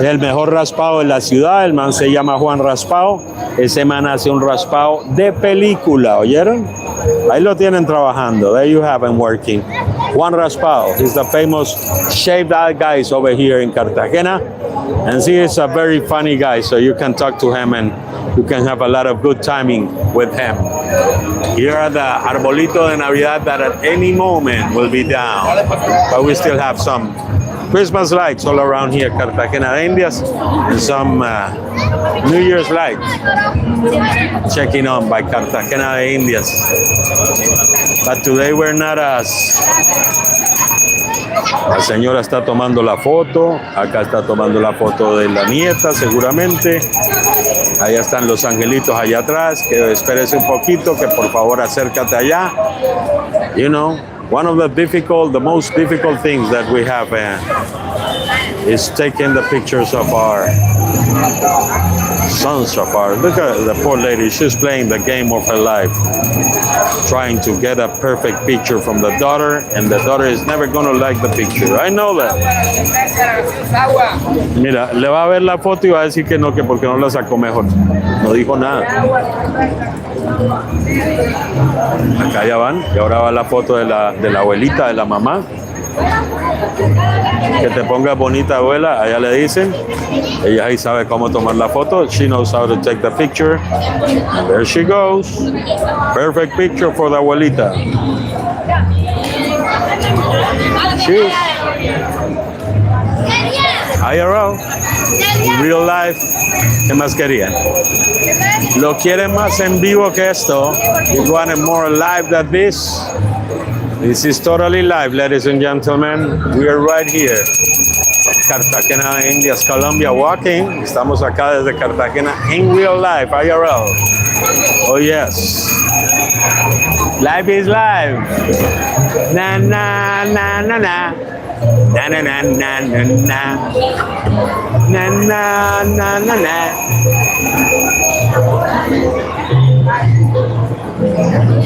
El mejor raspado de la ciudad. El man se llama Juan Raspado. Ese man hace un raspado de película, ¿oyeron? Ahí lo tienen trabajando. There you have him working. Juan Raspado. He's the famous shaved guys over here in Cartagena. And he is a very funny guy, so you can talk to him and you can have a lot of good timing with him. Here are the arbolito de Navidad that at any moment will be down. But we still have some Christmas lights all around here, Cartagena de Indias, and some New Year's lights checking on by Cartagena de Indias. But today we're not as... La señora está tomando la foto, acá está tomando la foto de la nieta seguramente. Allá están los angelitos allá atrás, que espérese un poquito, que por favor acércate allá. You know, one of the most difficult things that we have is taking the pictures of our sons of ours. Look at the poor lady, she's playing the game of her life, trying to get a perfect picture from the daughter, and the daughter is never gonna like the picture. I know that. Mira, le va a ver la foto y va a decir que no, que porque no la sacó mejor. No dijo nada. Acá ya van, y ahora va la foto de la abuelita, de la mamá. Que te pongas bonita, abuela, allá le dicen. Ella ahí sabe cómo tomar la foto. She knows how to take the picture. And there she goes. Perfect picture for the abuelita. Cheers. IRL. Real life. ¿Qué más querían? ¿Lo quieren más en vivo que esto? You want it more live than this? This is totally live, ladies and gentlemen. We are right here. Cartagena de Indias, Colombia, walking. Estamos acá desde Cartagena in real life, IRL. Oh yes. Life is live. Na na na na na. Na na na na na na. Na na na na na.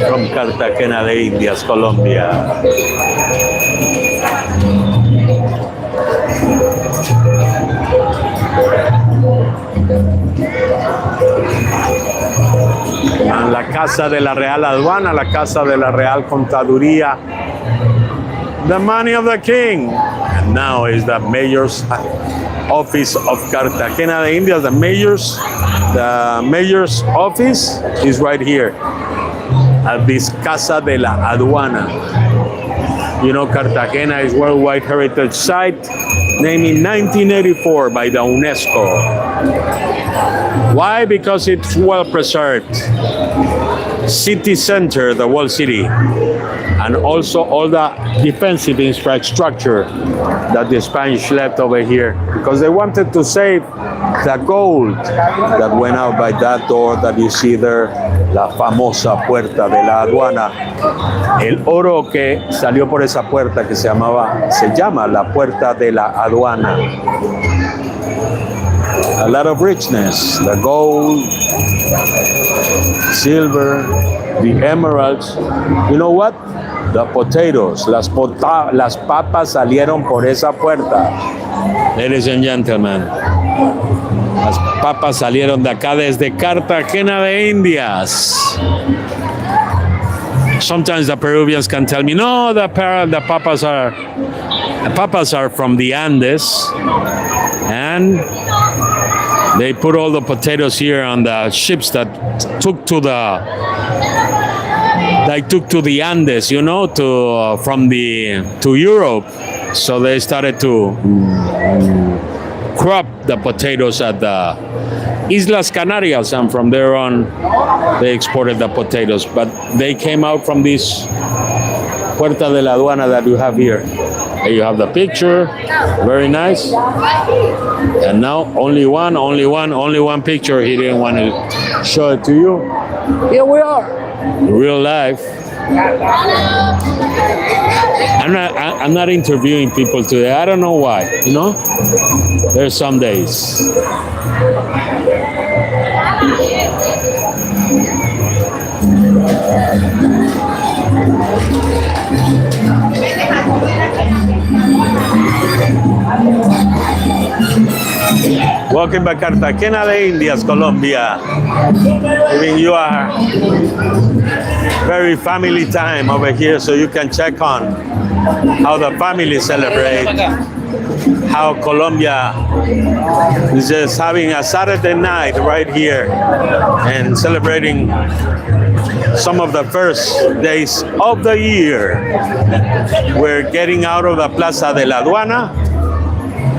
From Cartagena de Indias, Colombia. En la casa de la Real Aduana, la casa de la Real Contaduría. The money of the king. And now is the mayor's office of Cartagena de Indias. The mayor's office is right here at this Casa de la Aduana. You know, Cartagena is Worldwide Heritage Site, named in 1984 by the UNESCO. Why? Because it's well preserved. City center, the whole city, and also all the defensive infrastructure that the Spanish left over here, because they wanted to save the gold that went out by that door that you see there, la famosa puerta de la aduana. El oro que salió por esa puerta que se llama la puerta de la aduana. A lot of richness, the gold, silver, the emeralds. You know what? The potatoes, las papas salieron por esa puerta. Ladies and gentlemen, las papas salieron de acá desde Cartagena de Indias. Sometimes the Peruvians can tell me, no, the papas are from the Andes, and they put all the potatoes here on the ships that took to the Andes, you know, to Europe. So they started to crop the potatoes at the Islas Canarias, and from there on they exported the potatoes. But they came out from this Puerta de la Aduana that you have here. And you have the picture, very nice. And now only one picture. He didn't want to show it to you. Here we are, real life. I'm not interviewing people today. I don't know why, you know? There's some days. Walking by Cartagena de Indias, Colombia. Giving you a very family time over here, so you can check on how the family celebrate, how Colombia is just having a Saturday night right here and celebrating some of the first days of the year. We're getting out of the Plaza de la Aduana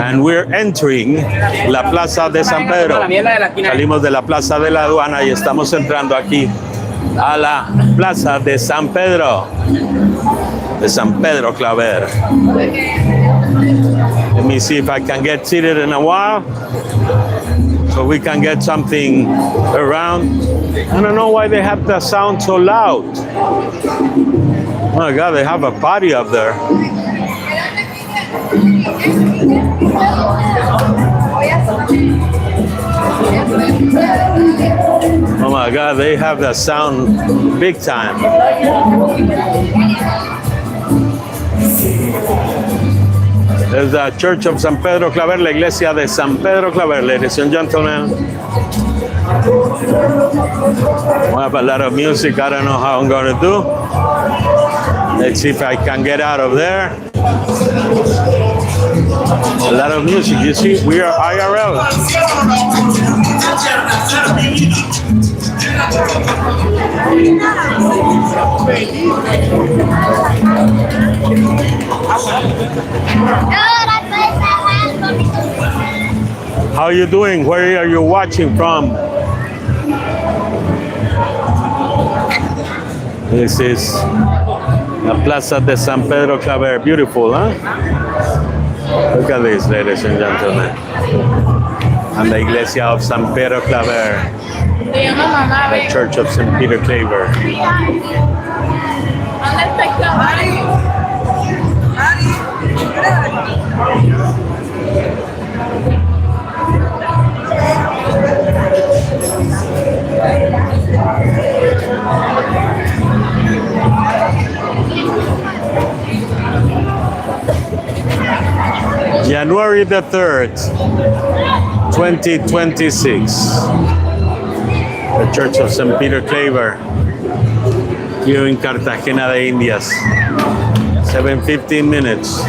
and we're entering la Plaza de San Pedro. Salimos de la Plaza de la Aduana y estamos entrando aquí a la Plaza de San Pedro. De San Pedro Claver. Let me see if I can get seated in a while. so we can get something around. I don't know why they have the sound so loud. Oh my God, they have a party up there. Oh my God, they have the sound big time. There's the Church of San Pedro Claver, la iglesia de San Pedro Claver, ladies and gentlemen. We have a lot of music. I don't know how I'm going to do. Let's see if I can get out of there. A lot of music. You see, we are IRL. How are you doing? Where are you watching from? This is la Plaza de San Pedro Claver. Beautiful, huh? Look at this, ladies and gentlemen. And the Iglesia of San Pedro Claver. The Church of St. Peter Claver. January the 3rd, 2026. The Church of St. Peter Claver here in Cartagena de Indias. 7:15 minutes.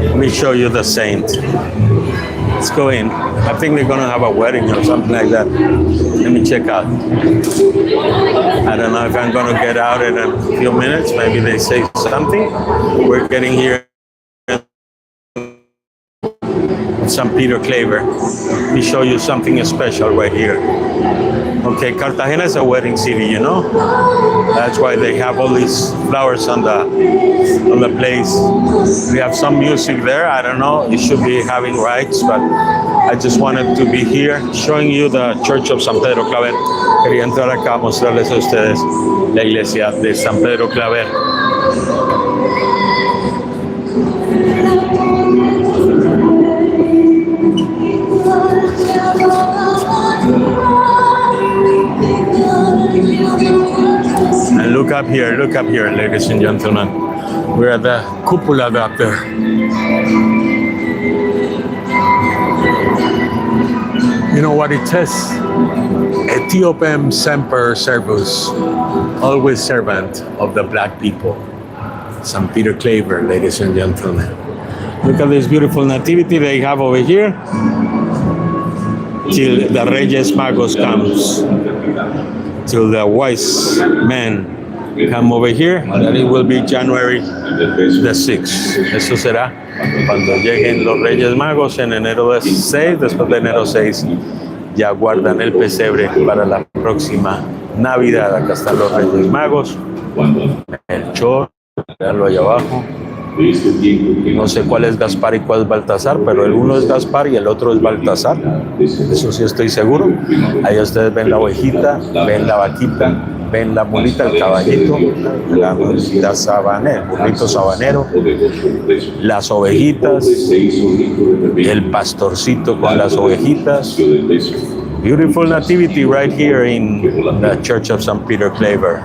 Let me show you the saint. Let's go in. I think they're gonna have a wedding or something like that. Let me check out. I don't know if I'm gonna get out in a few minutes. Maybe they say something. We're getting here. St. Peter Claver. Let me show you something special right here. Okay, Cartagena is a wedding city, you know. That's why they have all these flowers on the place. We have some music there. I don't know. It should be having rights, but I just wanted to be here showing you the Church of San Pedro Claver. Quería entrar acá a mostrarles a ustedes la iglesia de San Pedro Claver. And look up here, ladies and gentlemen. We're at the cupola up there. You know what it says? Ethiopiam semper servus, always servant of the black people. St. Peter Claver, ladies and gentlemen. Look at this beautiful nativity they have over here. Till the Reyes Magos comes. Till the wise men come over here, and it will be January the 6th. Eso será cuando lleguen los Reyes Magos en enero 6, después de enero 6, ya guardan el pesebre para la próxima Navidad. Acá están los Reyes Magos, el Chor, veanlo allá abajo. No sé cuál es Gaspar y cuál es Baltasar, pero el uno es Gaspar y el otro es Baltasar. Eso sí estoy seguro. Ahí ustedes ven la ovejita, ven la vaquita, ven la mulita, el caballito, la mulita sabanera, el burrito sabanero, las ovejitas, el pastorcito con las ovejitas. Beautiful nativity right here in the Church of St. Peter Claver.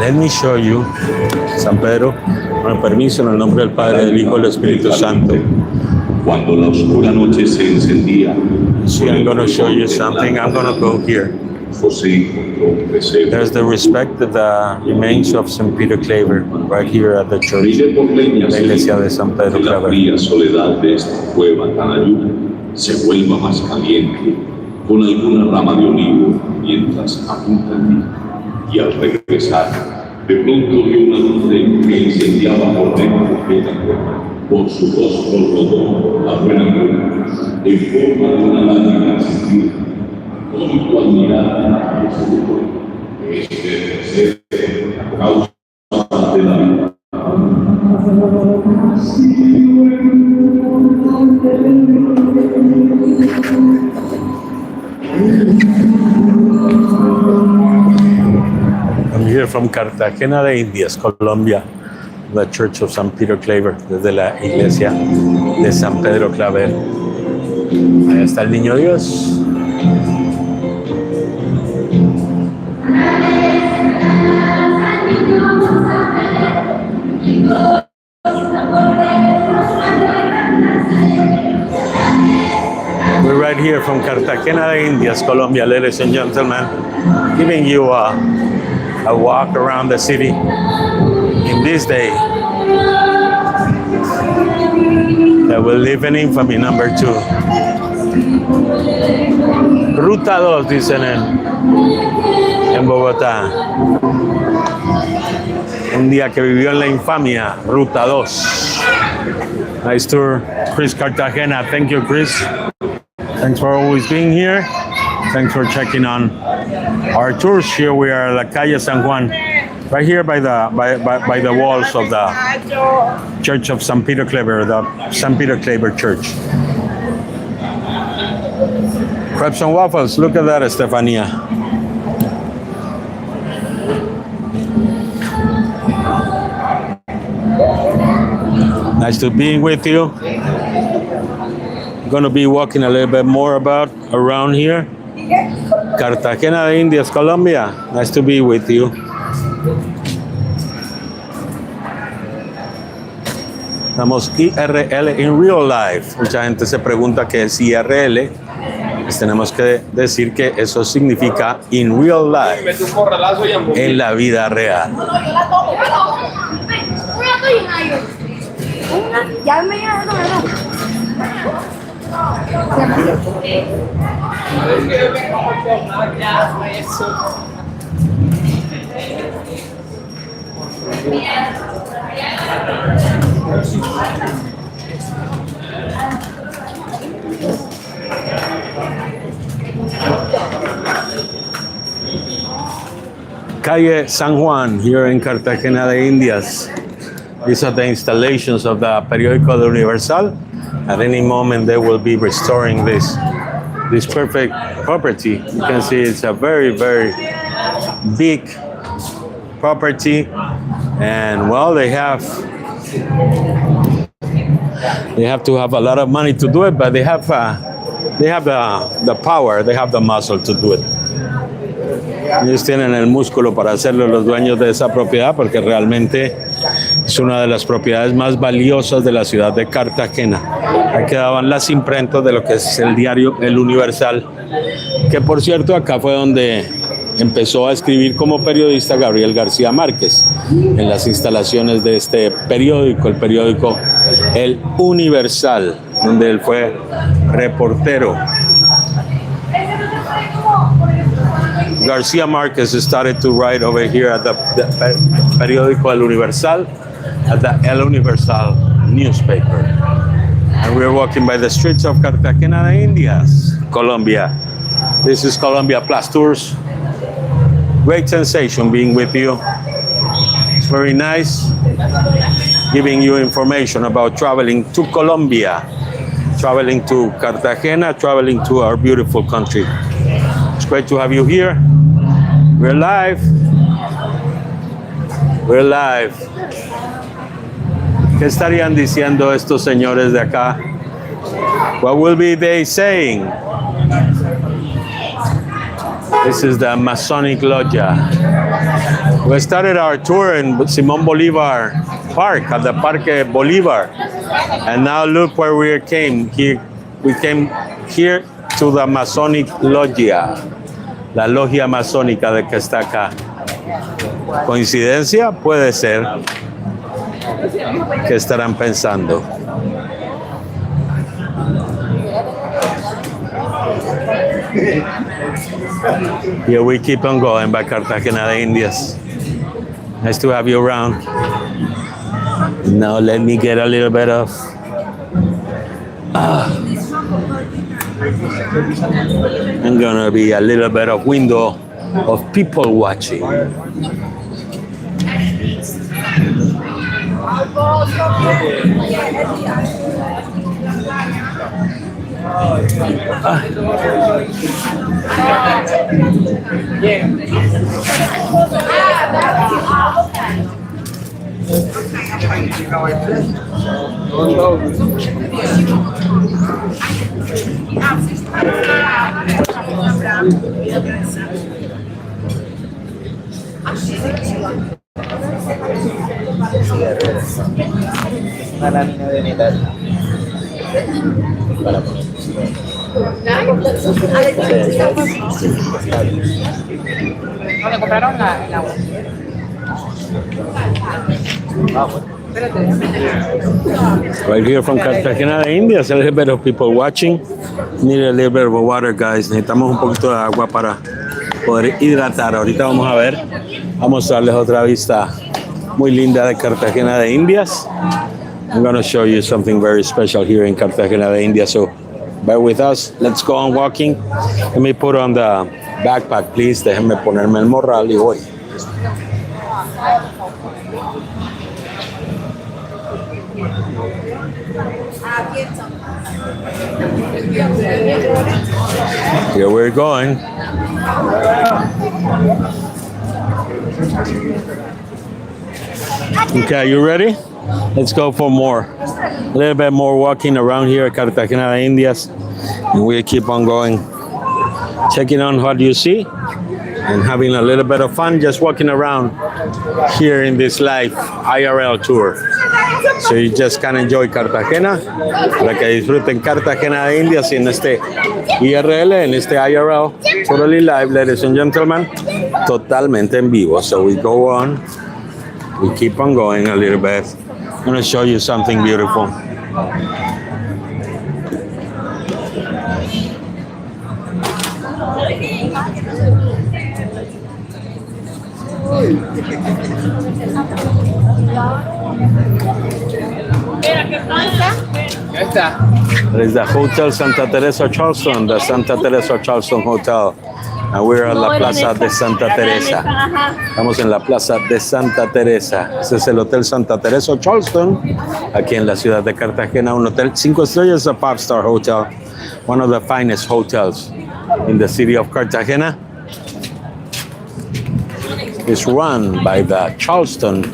Let me show you San Pedro. Con permiso, en el nombre del Padre, del Hijo y del Espíritu Santo. Cuando la oscura noche se encendía, See, I'm going to show you something. I'm going to go here. José encontró un pesebre. There's the respect of the remains of St. Peter Claver right here at the church, Brille por leñas la iglesia de San Pedro que la Claver. fría soledad de esta cueva tan ayuda se vuelva más caliente con alguna rama de olivo mientras apunta en mí. Y al regresar, de pronto vi una luz que incendiaba por dentro aquella cueva. Por su rostro rodó la buena luna en forma de una lágrima encendida. Cómico al mirar a este tercer a causa de la vida. I'm here from Cartagena de Indias, Colombia, the Church of San Peter Claver, desde la iglesia de San Pedro Claver. Ahí está el Niño Dios. We're right here from Cartagena de Indias, Colombia, ladies and gentlemen, giving you a walk around the city in this day that will live in infamy. Number 2. Ruta 2, dicen en Bogotá. Un día que vivió en la infamia, Ruta 2. Nice tour, Chris Cartagena. Thank you, Chris. Thanks for always being here. Thanks for checking on our tours. Here we are at La Calle San Juan, right here by the walls of the Church of San Peter Claver, the San Peter Claver Church. Crepes and waffles. Look at that, Stephanía. Nice to be with you. I'm going to be walking a little bit more around here. Cartagena de Indias, Colombia. Nice to be with you. Estamos IRL in real life. Mucha gente se pregunta qué es IRL. Pues tenemos que decir que eso significa in real life, en la vida real. Calle San Juan here in Cartagena de Indias. These are the installations of the periódico El Universal. At any moment they will be restoring this perfect property. You can see it's a very, very big property, and well, they have to have a lot of money to do it, but they have the power, they have the muscle to do it. Ellos tienen el músculo para hacerlo, los dueños de esa propiedad, porque realmente es una de las propiedades más valiosas de la ciudad de Cartagena. Aquí quedaban las imprentas de lo que es el diario El Universal, que por cierto acá fue donde empezó a escribir como periodista Gabriel García Márquez, en las instalaciones de este periódico, el periódico El Universal, donde él fue reportero. García Márquez started to write over here at the periódico El Universal, at the El Universal newspaper. And we're walking by the streets of Cartagena de Indias, Colombia. This is Colombia Plus Tours. Great sensation being with you. It's very nice giving you information about traveling to Colombia, traveling to Cartagena, traveling to our beautiful country. It's great to have you here. We're live. We're live. ¿Qué estarían diciendo estos señores de acá? What will be they saying? This is the Masonic Lodgia. We started our tour in Simón Bolívar Park, at the Parque Bolívar. And now look where we came. We came here to the Masonic Lodgia, la logia masónica de que está acá. ¿Coincidencia? Puede ser. ¿Qué estarán pensando? Here we keep on going by Cartagena de Indias. Nice to have you around. Now let me get a little bit of I'm gonna be a little bit of window of people watching. Una lámina de metal. Para poner. ¿Dónde compraron el agua? Right here from Cartagena de Indias, a little bit of people watching. Need a little bit of water, guys. Necesitamos un poquito de agua para poder hidratar. Ahorita vamos a ver, vamos a darles otra vista muy linda de Cartagena de Indias. I'm going to show you something very special here in Cartagena de Indias. So bear with us. Let's go on walking. Let me put on the backpack, please. Déjenme ponerme el morral y voy. Here we're going. Okay, you ready? Let's go for more. A little bit more walking around here at Cartagena de Indias. And we'll keep on going. Checking on what you see and having a little bit of fun just walking around here in this live IRL tour. So you just can enjoy Cartagena, para que disfruten Cartagena de Indias en este IRL, en este IRL, totally live, ladies and gentlemen, totalmente en vivo. So we go on, we keep on going a little bit. I'm going to show you something beautiful. There is the Hotel Santa Teresa Charleston, the Santa Teresa Charleston Hotel. And we're at la Plaza de Santa Teresa. Estamos en la Plaza de Santa Teresa. Este es el Hotel Santa Teresa Charleston, aquí en la ciudad de Cartagena. Un hotel 5 estrellas, a 5-star hotel. One of the finest hotels in the city of Cartagena. It's run by the Charleston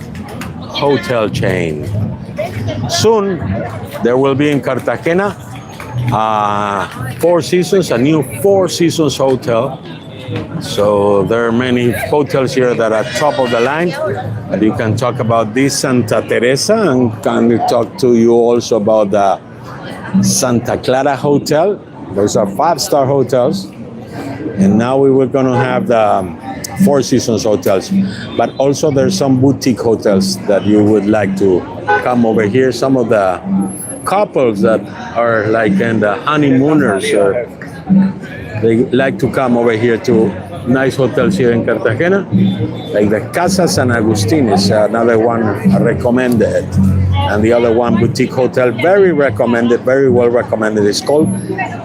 hotel chain. Soon, there will be in Cartagena Four Seasons, a new Four Seasons hotel. So there are many hotels here that are top of the line. And you can talk about this Santa Teresa, and can talk to you also about the Santa Clara Hotel. Those are 5-star hotels. And now we were going to have the Four Seasons hotels. But also there's some boutique hotels that you would like to come over here. Some of the couples that are like in the honeymooners, or they like to come over here to nice hotels here in Cartagena, like the Casa San Agustin is another one recommended, and the other one boutique hotel, very recommended, very well recommended. It's called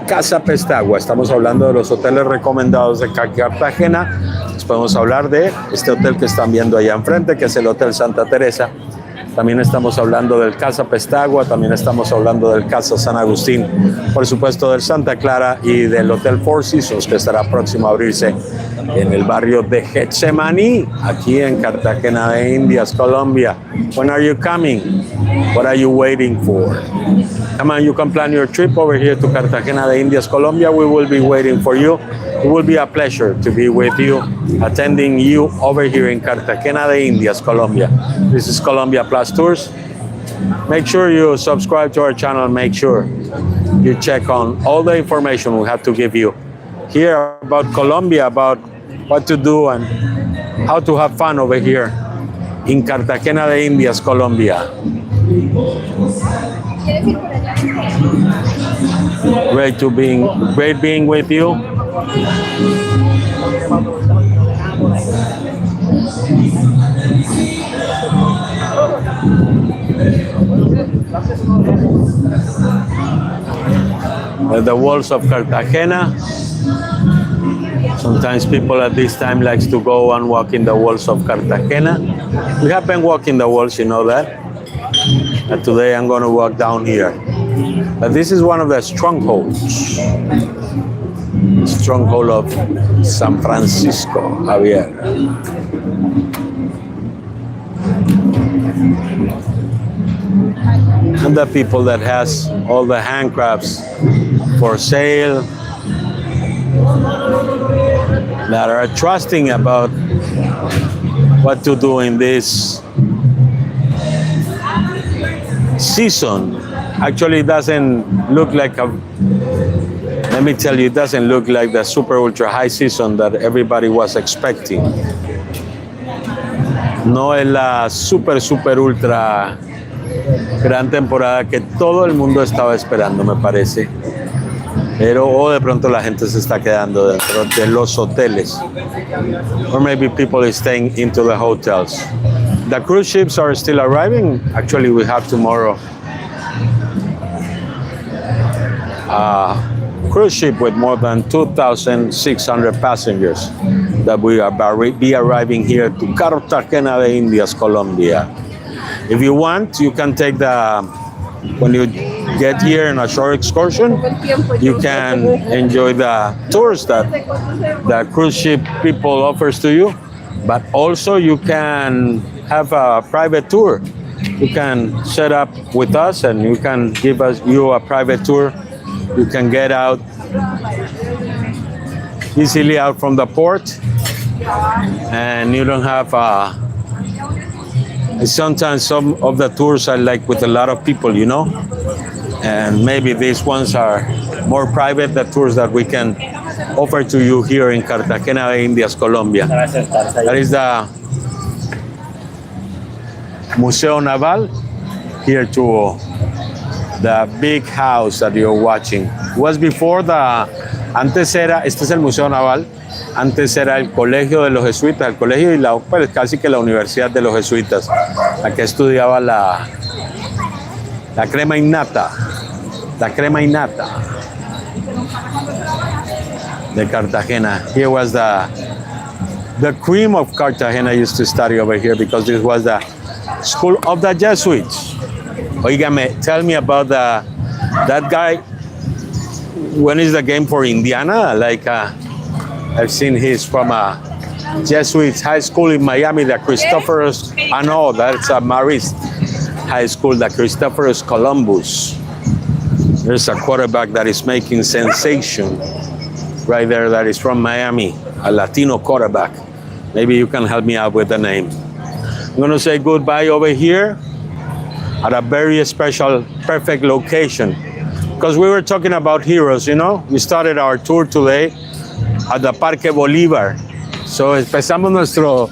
Casa Pestagua. Estamos hablando de los hoteles recomendados de Cartagena. Entonces podemos hablar de este hotel que están viendo allá enfrente, que es el Hotel Santa Teresa. También estamos hablando del Casa Pestagua, también estamos hablando del Casa San Agustín, por supuesto del Santa Clara y del Hotel Four Seasons, que estará próximo a abrirse en el barrio de Getsemaní, aquí en Cartagena de Indias, Colombia. When are you coming? What are you waiting for? Come on, you can plan your trip over here to Cartagena de Indias, Colombia. We will be waiting for you. It will be a pleasure to be with you, attending you over here in Cartagena de Indias, Colombia. This is Colombia Plus Tours. Make sure you subscribe to our channel. Make sure you check on all the information we have to give you here about Colombia, about what to do and how to have fun over here in Cartagena de Indias, Colombia. Great being with you. At the walls of Cartagena. Sometimes people at this time likes to go and walk in the walls of Cartagena. We have been walking the walls, you know that. And today I'm going to walk down here. But this is one of the strongholds. Stronghold of San Francisco Javier. And the people that has all the handcrafts for sale, that are trusting about what to do in this season. Actually, it doesn't look like a, let me tell you, it doesn't look like the super ultra high season that everybody was expecting. No es la super ultra gran temporada que todo el mundo estaba esperando, me parece. Pero o de pronto la gente se está quedando dentro de los hoteles. Or maybe people is staying into the hotels. The cruise ships are still arriving. Actually, we have tomorrow a cruise ship with more than 2,600 passengers that will be arriving here to Cartagena de Indias, Colombia. If you want, you can take when you get here in a short excursion, you can enjoy the tours that the cruise ship people offers to you, but also you can have a private tour. You can set up with us and you can give you a private tour. You can get out easily out from the port, and you don't have sometimes some of the tours are like with a lot of people, you know, and maybe these ones are more private, the tours that we can offer to you here in Cartagena de Indias, Colombia. That is the Museo Naval, here to the big house that you're watching. It was before antes era, este es el Museo Naval, antes era el colegio de los jesuitas, el colegio y pues casi que la universidad de los jesuitas, la que estudiaba la crema innata de Cartagena. Here was the cream of Cartagena used to study over here because this was the school of the Jesuits. Oígame, tell me about that guy. When is the game for Indiana? Like I've seen he's from a Jesuits high school in Miami, the Christophorus. I know that's a Marist high school, the Christophorus Columbus. There's a quarterback that is making sensation right there that is from Miami, a Latino quarterback. Maybe you can help me out with the name. I'm going to say goodbye over here at a very special, perfect location. Because we were talking about heroes, you know? We started our tour today at the Parque Bolívar. So empezamos nuestro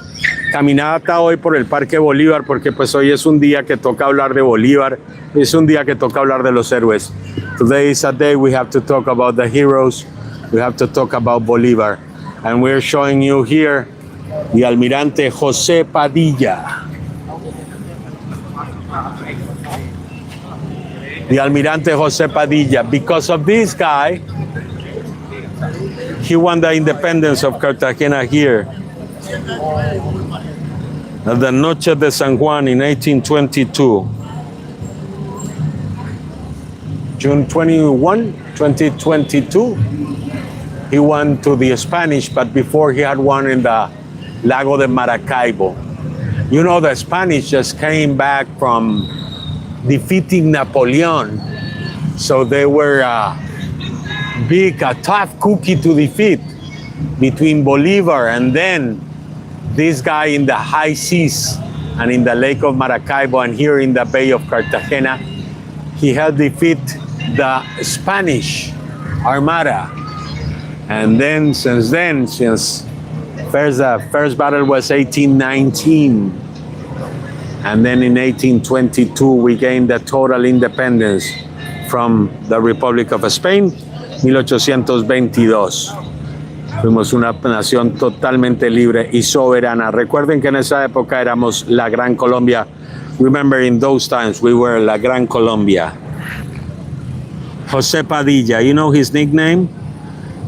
caminata hoy por el Parque Bolívar porque pues hoy es un día que toca hablar de Bolívar, es un día que toca hablar de los héroes. Today is a day we have to talk about the heroes, we have to talk about Bolívar. And we're showing you here the Almirante José Padilla. The Almirante José Padilla. Because of this guy, he won the independence of Cartagena here. At the Noche de San Juan in 1822. June 21, 2022, he won to the Spanish, but before he had won in the Lago de Maracaibo. You know, the Spanish just came back from defeating Napoleon. So they were a tough cookie to defeat between Bolivar and then this guy in the high seas and in the Lake of Maracaibo and here in the Bay of Cartagena. He helped defeat the Spanish Armada. And then, since the first battle was 1819. And then in 1822, we gained the total independence from the Republic of Spain, 1822. Fuimos una nación totalmente libre y soberana. Recuerden que en esa época éramos la Gran Colombia. Remember, in those times, we were la Gran Colombia. José Padilla, you know his nickname?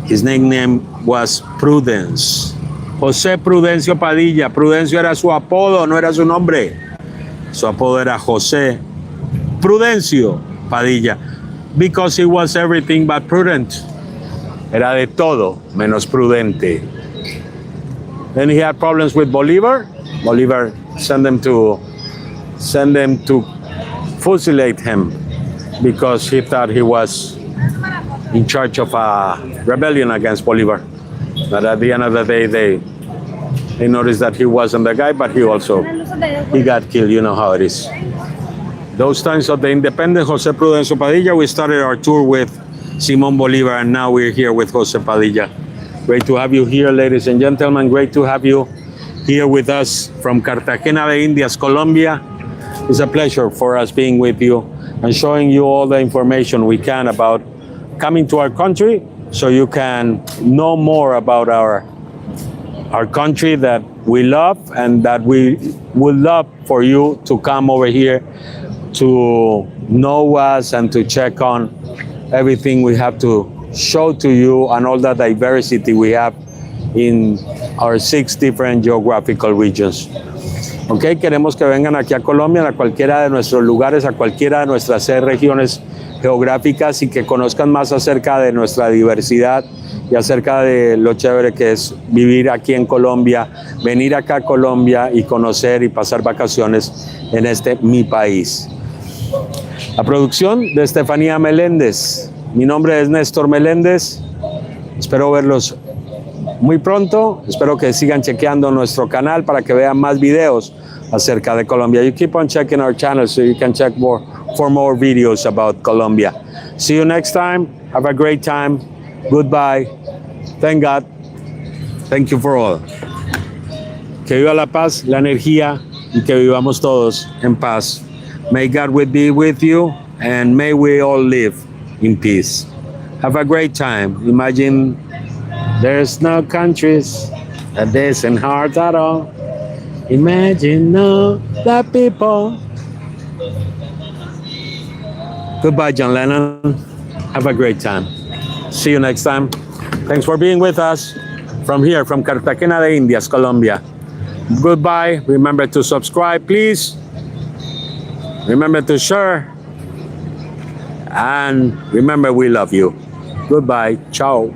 His nickname was Prudence. José Prudencio Padilla. Prudencio era su apodo, no era su nombre. Su apodo era José Prudencio Padilla. because he was everything but prudent. Era de todo menos prudente. Then he had problems with Bolivar. Bolivar sent them to fusilate him because he thought he was in charge of a rebellion against Bolivar. But at the end of the day, they noticed that he wasn't the guy, but he got killed. You know how it is. Those times of the independence, Jose Prudencio Padilla, we started our tour with Simón Bolivar, and now we're here with Jose Padilla. Great to have you here, ladies and gentlemen. Great to have you here with us from Cartagena de Indias, Colombia. It's a pleasure for us being with you and showing you all the information we can about coming to our country, so you can know more about our country that we love, and that we would love for you to come over here to know us and to check on everything we have to show to you and all the diversity we have in our 6 different geographical regions. Okay, queremos que vengan aquí a Colombia, a cualquiera de nuestros lugares, a cualquiera de nuestras 6 regiones geográficas, y que conozcan más acerca de nuestra diversidad y acerca de lo chévere que es vivir aquí en Colombia, venir acá a Colombia y conocer y pasar vacaciones en este mi país. La producción de Stephanía Meléndez. Mi nombre es Néstor Meléndez. Espero verlos muy pronto. Espero que sigan chequeando nuestro canal para que vean más videos acerca de Colombia. You keep on checking our channel so you can check for more videos about Colombia. See you next time. Have a great time. Goodbye. Thank God. Thank you for all. Que viva la paz, la energía, y que vivamos todos en paz. May God be with you, and may we all live in peace. Have a great time. Imagine there's no countries that isn't hard at all. Imagine no the people. Goodbye, John Lennon. Have a great time. See you next time. Thanks for being with us from here, from Cartagena de Indias, Colombia. Goodbye. Remember to subscribe, please. Remember to share. And remember, we love you. Goodbye. Ciao.